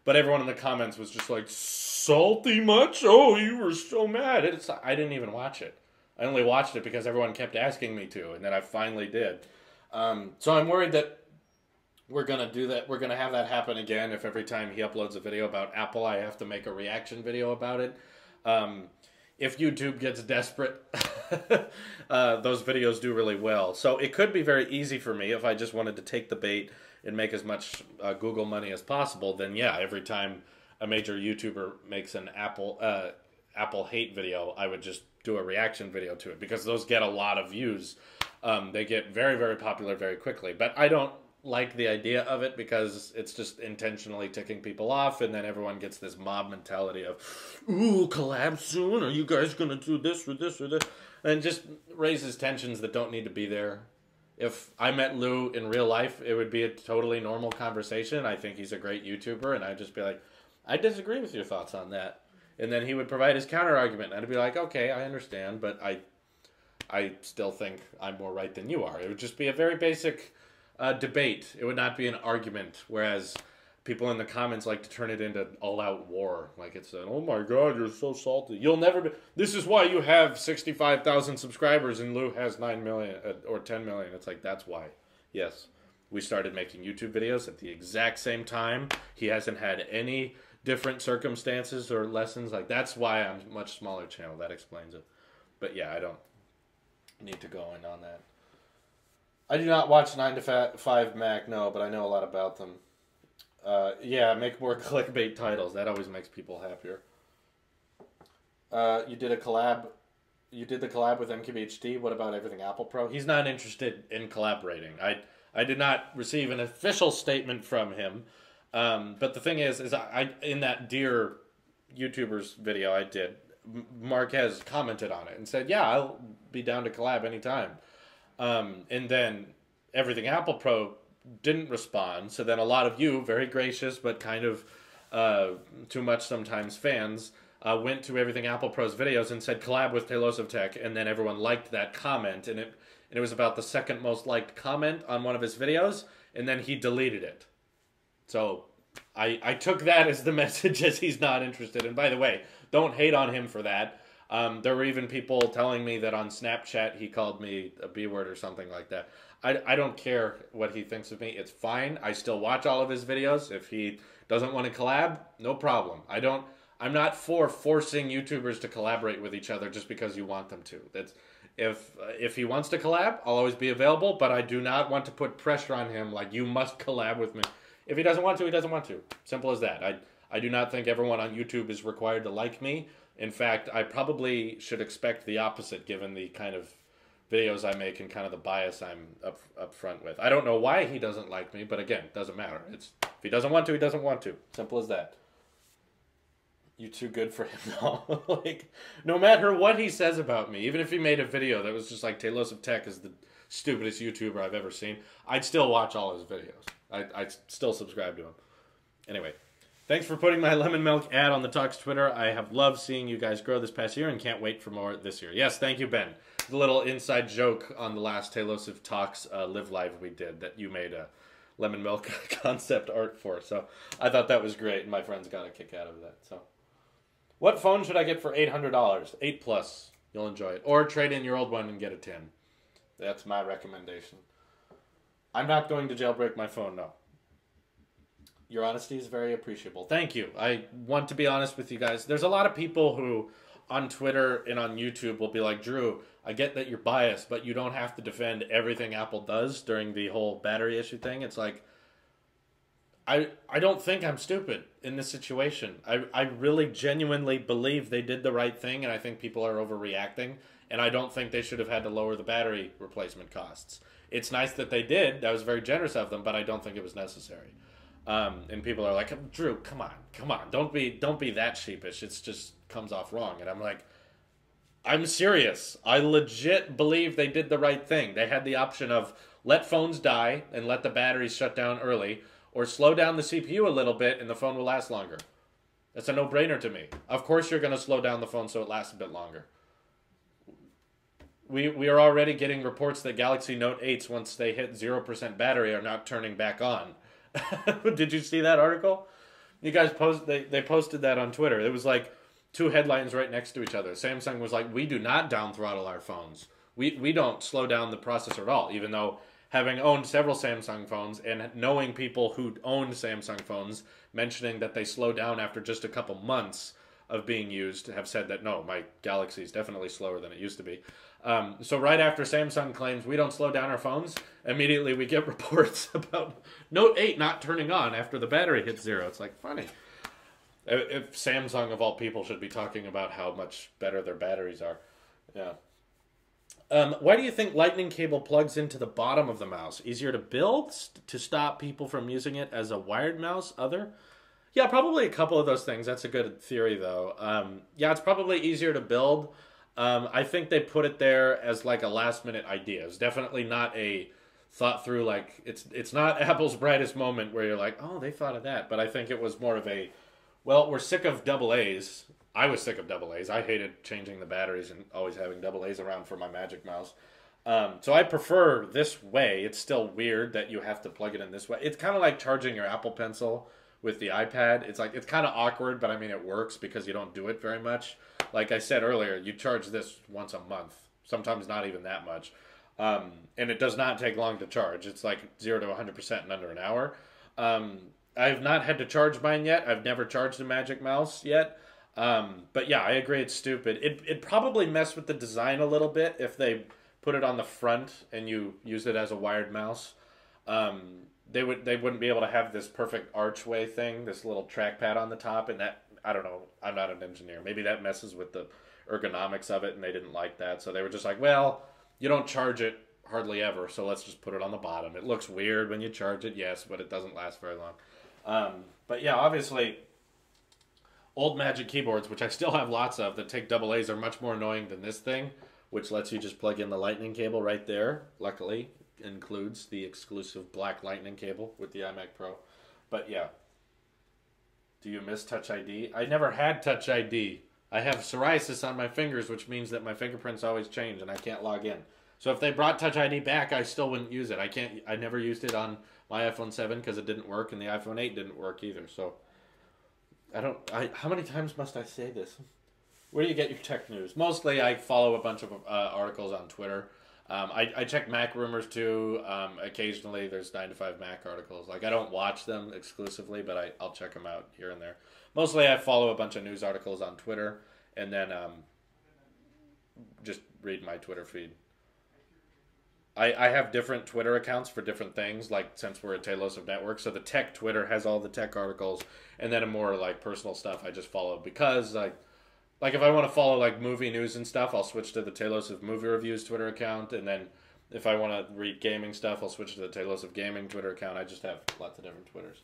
But everyone in the comments was just like, salty much? Oh, you were so mad. I didn't even watch it. I only watched it because everyone kept asking me to, and then I finally did. So I'm worried that we're going to do that. We're going to have that happen again if every time he uploads a video about Apple, I have to make a reaction video about it. If YouTube gets desperate, those videos do really well. So it could be very easy for me if I just wanted to take the bait and make as much Google money as possible. Then yeah, every time a major YouTuber makes an Apple hate video, I would just do a reaction video to it, because those get a lot of views. They get very, very popular very quickly. But I don't like the idea of it, because it's just intentionally ticking people off, and then everyone gets this mob mentality of, ooh, collab soon? Are you guys going to do this or this or this? And just raises tensions that don't need to be there. If I met Lou in real life, it would be a totally normal conversation. I think he's a great YouTuber, and I'd just be like, I disagree with your thoughts on that. And then he would provide his counter argument, and I'd be like, okay, I understand, but I still think I'm more right than you are. It would just be a very basic debate. It would not be an argument, whereas people in the comments like to turn it into all-out war. Like it's an, oh my god, you're so salty. You'll never be... This is why you have 65,000 subscribers and Lou has 9 million or 10 million. It's like, that's why. Yes, we started making YouTube videos at the exact same time. He hasn't had any different circumstances or lessons. Like, that's why I'm a much smaller channel. That explains it. But yeah, I don't need to go in on that. I do not watch 9 to 5 Mac, no, but I know a lot about them. Yeah, make more clickbait titles. That always makes people happier. You did a collab. You did the collab with MKBHD. What about everything Apple Pro? He's not interested in collaborating. I did not receive an official statement from him. But the thing is I in that Dear YouTubers video I did, Marquez commented on it and said, "Yeah, I'll be down to collab anytime." And then everything Apple Pro didn't respond. So then a lot of you, very gracious but kind of too much sometimes fans, went to everything Apple Pro's videos and said collab with Talos of Tech, and then everyone liked that comment, and it was about the second most liked comment on one of his videos, and then he deleted it. So I took that as the message as he's not interested. And by the way, don't hate on him for that. There were even people telling me that on Snapchat he called me a B word or something like that. I don't care what he thinks of me. It's fine. I still watch all of his videos. If he doesn't want to collab, no problem. I'm not for forcing YouTubers to collaborate with each other just because you want them to. That's if he wants to collab, I'll always be available, but I do not want to put pressure on him like you must collab with me. If he doesn't want to, he doesn't want to. Simple as that. I do not think everyone on YouTube is required to like me. In fact, I probably should expect the opposite given the kind of videos I make and kind of the bias I'm up front with. I don't know why he doesn't like me, but again, it doesn't matter. If he doesn't want to, he doesn't want to. Simple as that. You too good for him now. Like, no matter what he says about me, even if he made a video that was just like Talos of Tech is the stupidest YouTuber I've ever seen, I'd still watch all his videos. I'd still subscribe to him. Anyway, thanks for putting my lemon milk ad on the Talks Twitter. I have loved seeing you guys grow this past year and can't wait for more this year. Yes, thank you, Ben. The little inside joke on the last Talos of Talks Live Live we did that you made a lemon milk concept art for. So I thought that was great, and my friends got a kick out of that. So, what phone should I get for $800? 8 Plus. You'll enjoy it. Or trade in your old one and get a 10. That's my recommendation. I'm not going to jailbreak my phone, no. Your honesty is very appreciable. Thank you. I want to be honest with you guys. There's a lot of people who on Twitter and on YouTube will be like, Drew, I get that you're biased, but you don't have to defend everything Apple does during the whole battery issue thing. It's like, I don't think I'm stupid in this situation. I really genuinely believe they did the right thing, and I think people are overreacting, and I don't think they should have had to lower the battery replacement costs. It's nice that they did. That was very generous of them, but I don't think it was necessary. And people are like, Drew, come on. Don't be that sheepish. It just comes off wrong. And I'm like, I'm serious. I legit believe they did the right thing. They had the option of let phones die and let the batteries shut down early, or slow down the CPU a little bit and the phone will last longer. That's a no-brainer to me. Of course you're going to slow down the phone so it lasts a bit longer. We are already getting reports that Galaxy Note 8s, once they hit 0% battery, are not turning back on. Did you see that article? You guys they posted that on Twitter. It was like two headlines right next to each other. Samsung was like, we do not down throttle our phones. We don't slow down the processor at all, even though having owned several Samsung phones and knowing people who owned Samsung phones mentioning that they slow down after just a couple months of being used have said that, no, my Galaxy is definitely slower than it used to be. So right after Samsung claims we don't slow down our phones, immediately we get reports about Note 8 not turning on after the battery hits 0. It's like, funny. If Samsung, of all people, should be talking about how much better their batteries are. Yeah. Why do you think lightning cable plugs into the bottom of the mouse? Easier to build to stop people from using it as a wired mouse? Yeah, probably a couple of those things. That's a good theory, though. Yeah, it's probably easier to build. I think they put it there as like a last-minute idea. It's definitely not a thought-through, like, it's not Apple's brightest moment where you're like, oh, they thought of that. But I think it was more of a, well, we're sick of AA's. I was sick of AA's. I hated changing the batteries and always having AA's around for my Magic Mouse. So I prefer this way. It's still weird that you have to plug it in this way. It's kind of like charging your Apple Pencil with the iPad. It's like, it's kind of awkward, but I mean, it works because you don't do it very much. Like I said earlier, you charge this once a month, sometimes not even that much. And it does not take long to charge. It's like 0 to 100% in under an hour. I have not had to charge mine yet. I've never charged a Magic Mouse yet. But yeah, I agree it's stupid. It'd probably mess with the design a little bit if they put it on the front and you use it as a wired mouse. They wouldn't be able to have this perfect archway thing, this little trackpad on the top, and that I don't know. I'm not an engineer. Maybe that messes with the ergonomics of it, and they didn't like that. So they were just like, well, you don't charge it hardly ever, so let's just put it on the bottom. It looks weird when you charge it, yes, but it doesn't last very long. But yeah, obviously, old Magic keyboards, which I still have lots of, that take AA's are much more annoying than this thing, which lets you just plug in the lightning cable right there. Luckily, includes the exclusive black lightning cable with the iMac Pro. But yeah. Do you miss Touch ID? I never had Touch ID. I have psoriasis on my fingers, which means that my fingerprints always change and I can't log in. So if they brought Touch ID back, I still wouldn't use it. I never used it on my iPhone 7 because it didn't work, and the iPhone 8 didn't work either. So how many times must I say this? Where do you get your tech news? Mostly I follow a bunch of articles on Twitter. I check Mac rumors too. Occasionally there's 9 to 5 Mac articles. Like, I don't watch them exclusively, but I'll check them out here and there. Mostly I follow a bunch of news articles on Twitter, and then just read my Twitter feed. I have different Twitter accounts for different things, like, since we're a Tailosive network. So the tech Twitter has all the tech articles, and then a more like personal stuff I just follow because like if I want to follow like movie news and stuff, I'll switch to the Tailosive Movie Reviews Twitter account, and then if I want to read gaming stuff, I'll switch to the Tailosive Gaming Twitter account. I just have lots of different Twitters.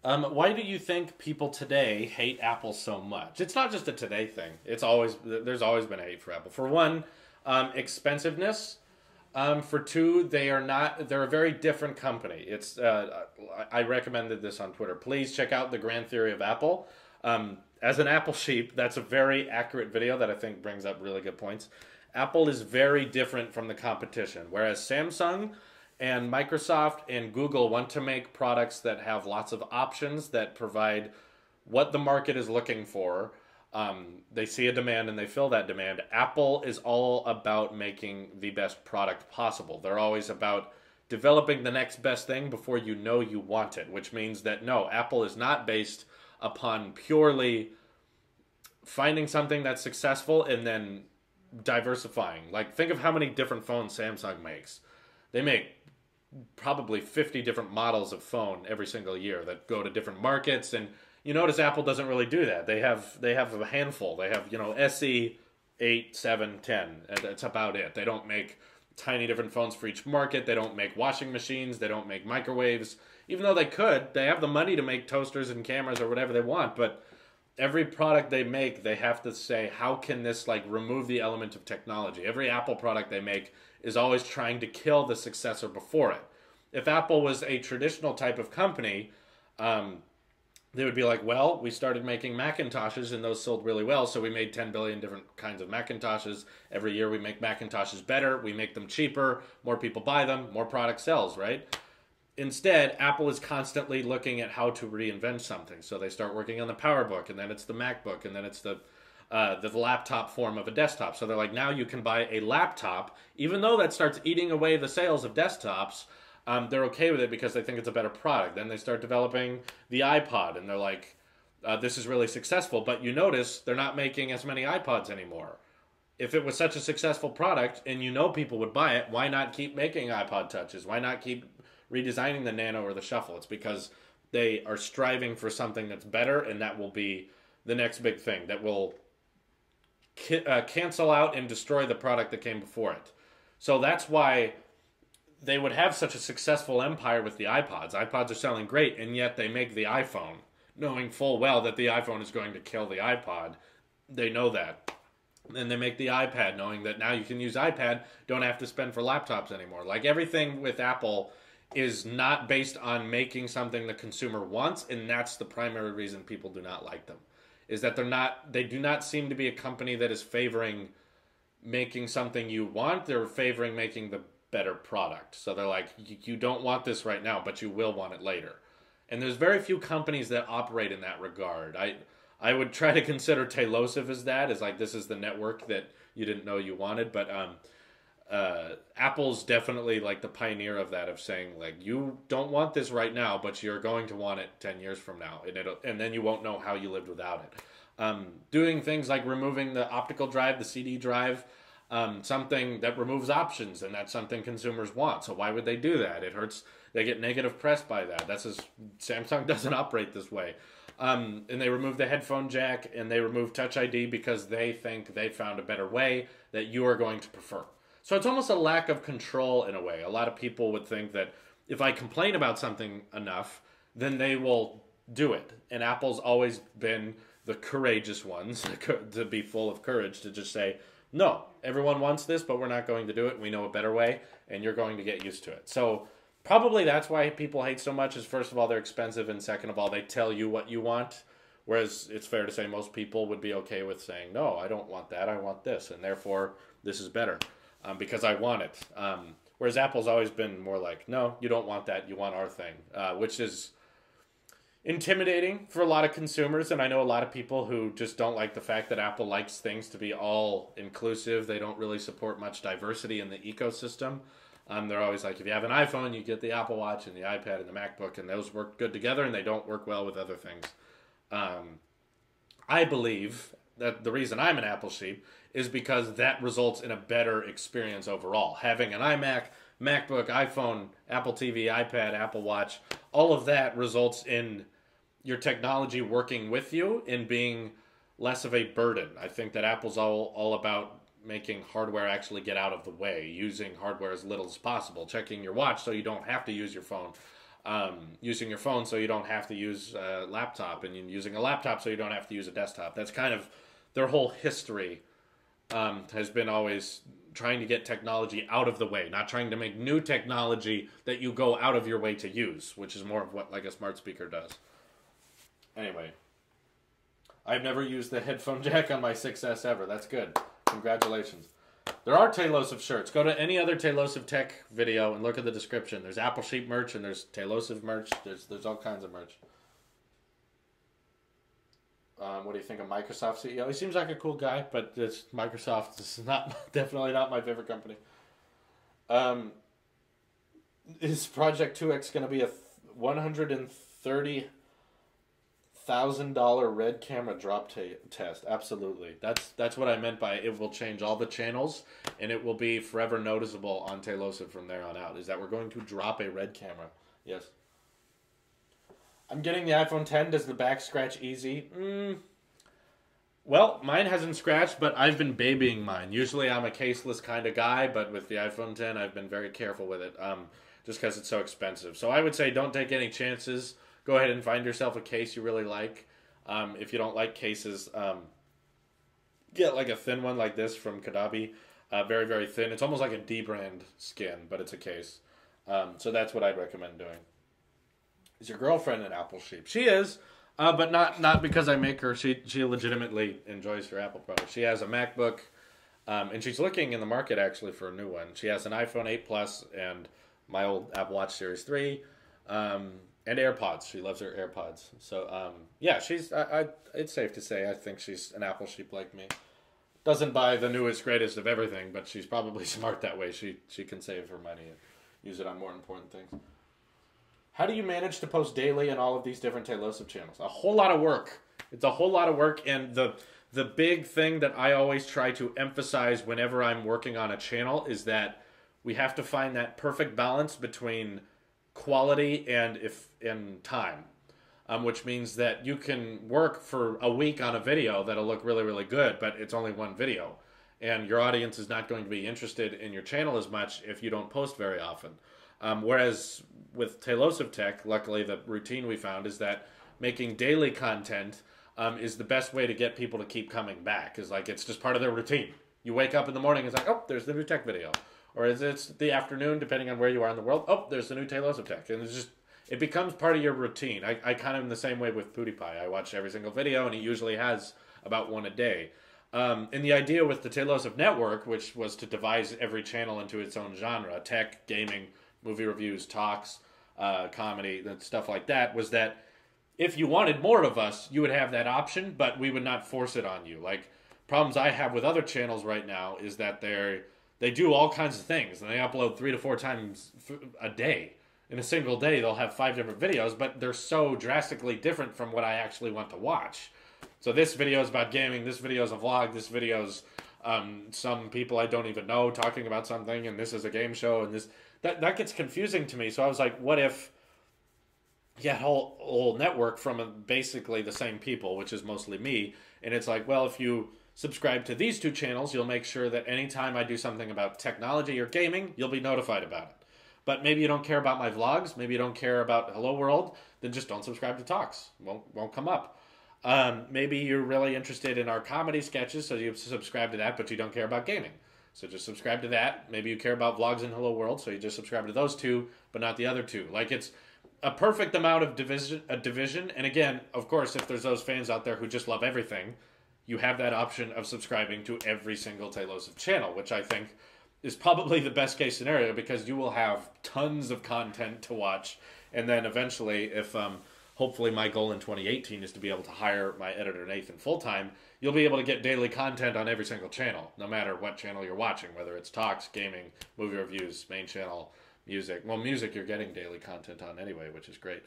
Why do you think people today hate Apple so much? It's not just a today thing. There's always been a hate for Apple. For one, expensiveness. For two, they're a very different company. I recommended this on Twitter. Please check out The Grand Theory of Apple. As an Apple sheep, that's a very accurate video that I think brings up really good points. Apple is very different from the competition, whereas Samsung and Microsoft and Google want to make products that have lots of options that provide what the market is looking for. They see a demand and they fill that demand. Apple is all about making the best product possible. They're always about developing the next best thing before you know you want it, which means that no, Apple is not based upon purely finding something that's successful and then diversifying. Like, think of how many different phones Samsung makes. They make probably 50 different models of phone every single year that go to different markets, and you notice Apple doesn't really do that. They have a handful. They have, SE 8, 7, 10, and that's about it. They don't make tiny different phones for each market. They don't make washing machines. They don't make microwaves. Even though they could, they have the money to make toasters and cameras or whatever they want, but every product they make, they have to say, how can this remove the element of technology? Every Apple product they make is always trying to kill the successor before it. If Apple was a traditional type of company, they would be like, well, we started making Macintoshes and those sold really well, so we made 10 billion different kinds of Macintoshes. Every year we make Macintoshes better, we make them cheaper, more people buy them, more product sells, right? Instead, Apple is constantly looking at how to reinvent something. So they start working on the PowerBook, and then it's the MacBook, and then it's the laptop form of a desktop. So they're like, now you can buy a laptop, even though that starts eating away the sales of desktops. They're okay with it because they think it's a better product. Then they start developing the iPod, and they're like, this is really successful. But you notice they're not making as many iPods anymore. If it was such a successful product and people would buy it, why not keep making iPod Touches? Why not keep redesigning the Nano or the Shuffle? It's because they are striving for something that's better, and that will be the next big thing that will cancel out and destroy the product that came before it. So that's why they would have such a successful empire with the iPods. iPods are selling great, and yet they make the iPhone, knowing full well that the iPhone is going to kill the iPod. They know that. And they make the iPad, knowing that now you can use iPad, don't have to spend for laptops anymore. Like, everything with Apple is not based on making something the consumer wants, and that's the primary reason people do not like them. Is that they do not seem to be a company that is favoring making something you want. They're favoring making the better product. So they're like, you don't want this right now, but you will want it later. And there's very few companies that operate in that regard. I would try to consider Tailosive as that, as like, this is the network that you didn't know you wanted, but Apple's definitely like the pioneer of that, of saying like, you don't want this right now, but you're going to want it 10 years from now, and then you won't know how you lived without it. Doing things like removing the optical drive, the CD drive, something that removes options, and that's something consumers want. So why would they do that? It hurts. They get negative press by that. Samsung doesn't operate this way. And they removed the headphone jack, and they removed Touch ID because they think they found a better way that you are going to prefer. So it's almost a lack of control in a way. A lot of people would think that if I complain about something enough, then they will do it. And Apple's always been the courageous ones to be full of courage to just say, no, everyone wants this, but we're not going to do it. We know a better way, and you're going to get used to it. So probably that's why people hate so much is, first of all, they're expensive, and second of all, they tell you what you want. Whereas it's fair to say most people would be okay with saying, no, I don't want that, I want this, and therefore this is better because I want it. Whereas Apple's always been more like, no, you don't want that, you want our thing, which is intimidating for a lot of consumers, and I know a lot of people who just don't like the fact that Apple likes things to be all inclusive. They don't really support much diversity in the ecosystem. They're always like, if you have an iPhone, you get the Apple Watch and the iPad and the MacBook, and those work good together, and they don't work well with other things. I believe that the reason I'm an Apple sheep is because that results in a better experience overall. Having an iMac, MacBook, iPhone, Apple TV, iPad, Apple Watch, all of that results in your technology working with you and being less of a burden. I think that Apple's all about making hardware actually get out of the way, using hardware as little as possible, checking your watch so you don't have to use your phone, using your phone so you don't have to use a laptop, and using a laptop so you don't have to use a desktop. That's kind of their whole history, has been always trying to get technology out of the way, not trying to make new technology that you go out of your way to use, which is more of what like a smart speaker does. Anyway, I've never used the headphone jack on my 6S ever. That's good. Congratulations. There are Tailosive shirts. Go to any other Tailosive tech video and look at the description. There's Apple Sheep merch and there's Tailosive merch. There's all kinds of merch. What do you think of Microsoft CEO? He seems like a cool guy, but it's Microsoft. This is definitely not my favorite company. Is Project 2X going to be a $130,000 red camera drop test? Absolutely. That's what I meant by it will change all the channels, and it will be forever noticeable on Tailosive from there on out, is that we're going to drop a red camera. Yes. I'm getting the iPhone 10. Does the back scratch easy? Well, mine hasn't scratched, but I've been babying mine. Usually I'm a caseless kind of guy, but with the iPhone 10, I've been very careful with it, just because it's so expensive. So I would say don't take any chances. Go ahead and find yourself a case you really like. If you don't like cases, get like a thin one like this from Kadabi. Very, very thin. It's almost like a D-brand skin, but it's a case. So that's what I'd recommend doing. Is your girlfriend an Apple sheep? She is, but not because I make her. She legitimately enjoys her Apple products. She has a MacBook, and she's looking in the market actually for a new one. She has an iPhone 8 Plus and my old Apple Watch Series 3, and AirPods. She loves her AirPods. So yeah, she's. It's safe to say I think she's an Apple sheep like me. Doesn't buy the newest, greatest of everything, but she's probably smart that way. She can save her money and use it on more important things. How do you manage to post daily on all of these different Tailosive channels? A whole lot of work. It's a whole lot of work, and the big thing that I always try to emphasize whenever I'm working on a channel is that we have to find that perfect balance between quality and time, which means that you can work for a week on a video that'll look really, really good, but it's only one video, and your audience is not going to be interested in your channel as much if you don't post very often. Whereas with Tailosive Tech, luckily the routine we found is that making daily content is the best way to get people to keep coming back. Is like it's just part of their routine. You wake up in the morning, it's like, oh, there's the new tech video. Or it's the afternoon, depending on where you are in the world, oh, there's the new Tailosive Tech. And it becomes part of your routine. I kind of am the same way with PewDiePie. I watch every single video, and he usually has about one a day. And the idea with the Tailosive Network, which was to devise every channel into its own genre, tech, gaming, movie reviews, talks, comedy, and stuff like that, was that if you wanted more of us, you would have that option, but we would not force it on you. Like, problems I have with other channels right now is that they do all kinds of things, and they upload 3 to 4 times a day. In a single day, they'll have 5 different videos, but they're so drastically different from what I actually want to watch. So this video is about gaming, this video is a vlog, this video is some people I don't even know talking about something, and this is a game show, and this... That gets confusing to me. So I was like, what if you got a whole network from basically the same people, which is mostly me. And it's like, well, if you subscribe to these two channels, you'll make sure that anytime I do something about technology or gaming, you'll be notified about it. But maybe you don't care about my vlogs, maybe you don't care about Hello World, then just don't subscribe to Talks. Won't come up. Maybe you're really interested in our comedy sketches, so you subscribe to that, but you don't care about gaming. So just subscribe to that. Maybe you care about vlogs in Hello World, so you just subscribe to those two, but not the other two. Like, it's a perfect amount of division. And again, of course, if there's those fans out there who just love everything, you have that option of subscribing to every single Taylosive channel, which I think is probably the best case scenario, because you will have tons of content to watch. And then eventually, if hopefully my goal in 2018 is to be able to hire my editor Nathan full-time, you'll be able to get daily content on every single channel, no matter what channel you're watching, whether it's Talks, gaming, movie reviews, main channel, music. Well, music you're getting daily content on anyway, which is great.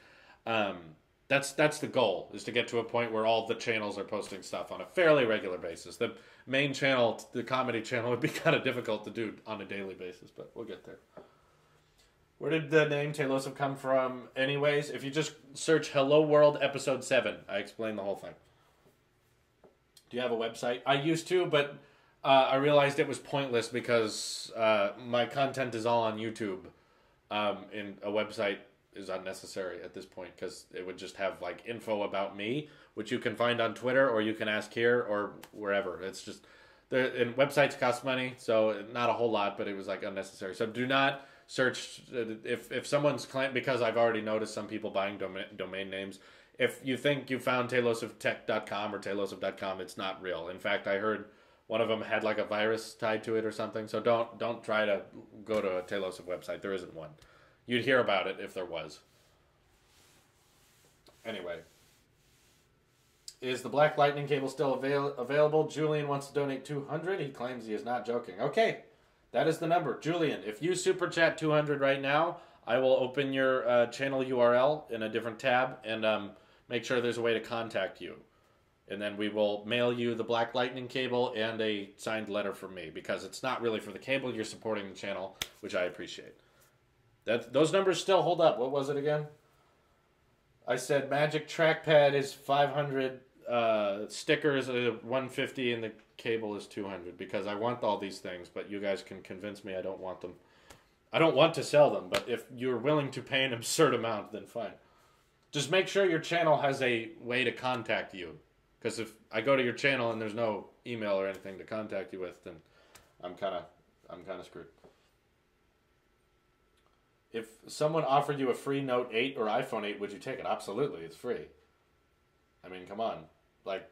That's the goal, is to get to a point where all the channels are posting stuff on a fairly regular basis. The main channel, the comedy channel, would be kind of difficult to do on a daily basis, but we'll get there. Where did the name Taylosive come from anyways? If you just search Hello World Episode 7, I explain the whole thing. Do you have a website? I used to, but I realized it was pointless because my content is all on YouTube. And a website is unnecessary at this point, because it would just have like info about me, which you can find on Twitter, or you can ask here or wherever. It's just and websites cost money, so not a whole lot, but it was like unnecessary. So do not search if someone's claim, because I've already noticed some people buying domain names. If you think you found taylosivetech.com or taylosive.com, it's not real. In fact, I heard one of them had like a virus tied to it or something. So don't try to go to a Taylosive website. There isn't one. You'd hear about it if there was. Anyway. Is the Black Lightning cable still available? Julian wants to donate 200. He claims he is not joking. Okay. That is the number. Julian, if you super chat 200 right now, I will open your channel URL in a different tab and make sure there's a way to contact you. And then we will mail you the Black Lightning cable and a signed letter from me, because it's not really for the cable. You're supporting the channel, which I appreciate. Those numbers still hold up. What was it again? I said Magic Trackpad is 500, stickers are 150, and the cable is 200, because I want all these things, but you guys can convince me I don't want them. I don't want to sell them, but if you're willing to pay an absurd amount, then fine. Just make sure your channel has a way to contact you. Because if I go to your channel and there's no email or anything to contact you with, then I'm kind of screwed. If someone offered you a free Note 8 or iPhone 8, would you take it? Absolutely, it's free. I mean, come on. Like,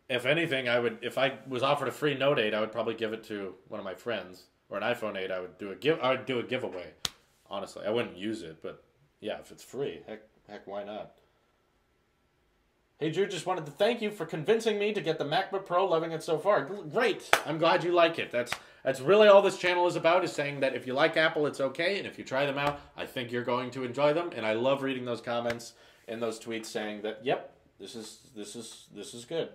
if anything, if I was offered a free Note 8, I would probably give it to one of my friends. Or an iPhone 8, I would do a giveaway. Honestly, I wouldn't use it, but yeah, if it's free, heck, why not? Hey, Drew, just wanted to thank you for convincing me to get the Macbook Pro. Loving it so far. Great. I'm glad you like it. That's really all this channel is about, is saying that if you like Apple, it's okay, and if you try them out, I think you're going to enjoy them. And I love reading those comments and those tweets saying that, yep, this is good.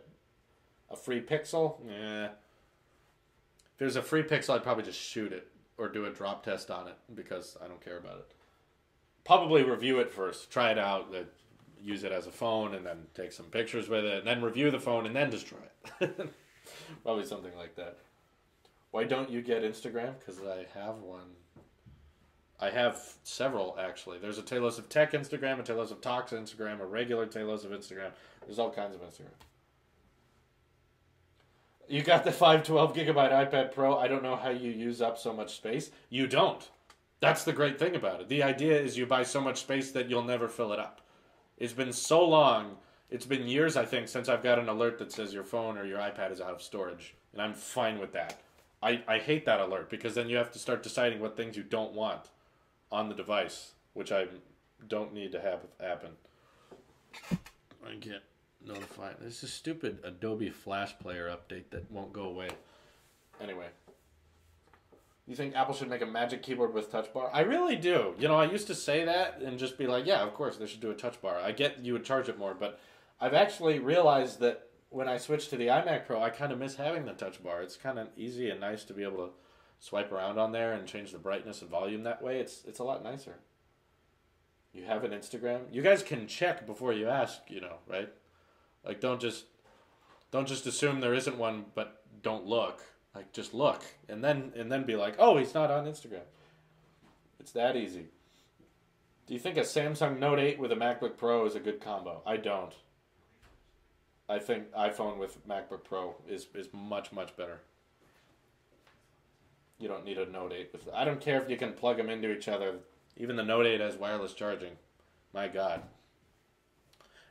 A free Pixel? Yeah. If there's a free Pixel, I'd probably just shoot it or do a drop test on it, because I don't care about it. Probably review it first. Try it out. Use it as a phone, and then take some pictures with it, and then review the phone, and then destroy it. Probably something like that. Why don't you get Instagram? Because I have one. I have several, actually. There's a Taylosive Tech Instagram, a Taylosive Talks Instagram, a regular Taylosive Instagram. There's all kinds of Instagram. You got the 512 gigabyte iPad Pro. I don't know how you use up so much space. You don't. That's the great thing about it. The idea is you buy so much space that you'll never fill it up. It's been so long, it's been years, I think, since I've got an alert that says your phone or your iPad is out of storage. And I'm fine with that. I hate that alert, because then you have to start deciding what things you don't want on the device, which I don't need to have happen. I get notified. This is stupid Adobe Flash Player update that won't go away. Anyway. You think Apple should make a Magic Keyboard with touch bar? I really do. You know, I used to say that and just be like, yeah, of course, they should do a touch bar. I get you would charge it more, but I've actually realized that when I switched to the iMac Pro, I kind of miss having the touch bar. It's kind of easy and nice to be able to swipe around on there and change the brightness and volume that way. It's a lot nicer. You have an Instagram? You guys can check before you ask, you know, right? Like, don't just assume there isn't one, but don't look. Like, just look, and then be like, oh, he's not on Instagram. It's that easy. Do you think a Samsung Note 8 with a MacBook Pro is a good combo? I don't. I think iPhone with MacBook Pro is much, much better. You don't need a Note 8. I don't care if you can plug them into each other. Even the Note 8 has wireless charging. My God.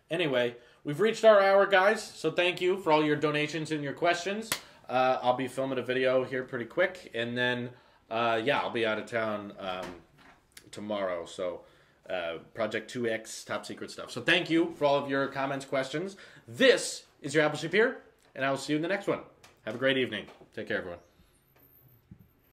Anyway, we've reached our hour, guys. So thank you for all your donations and your questions. I'll be filming a video here pretty quick. And then, yeah, I'll be out of town tomorrow. So Project 2X, top secret stuff. So thank you for all of your comments, questions. This is your Apple Sheep here, and I will see you in the next one. Have a great evening. Take care, everyone.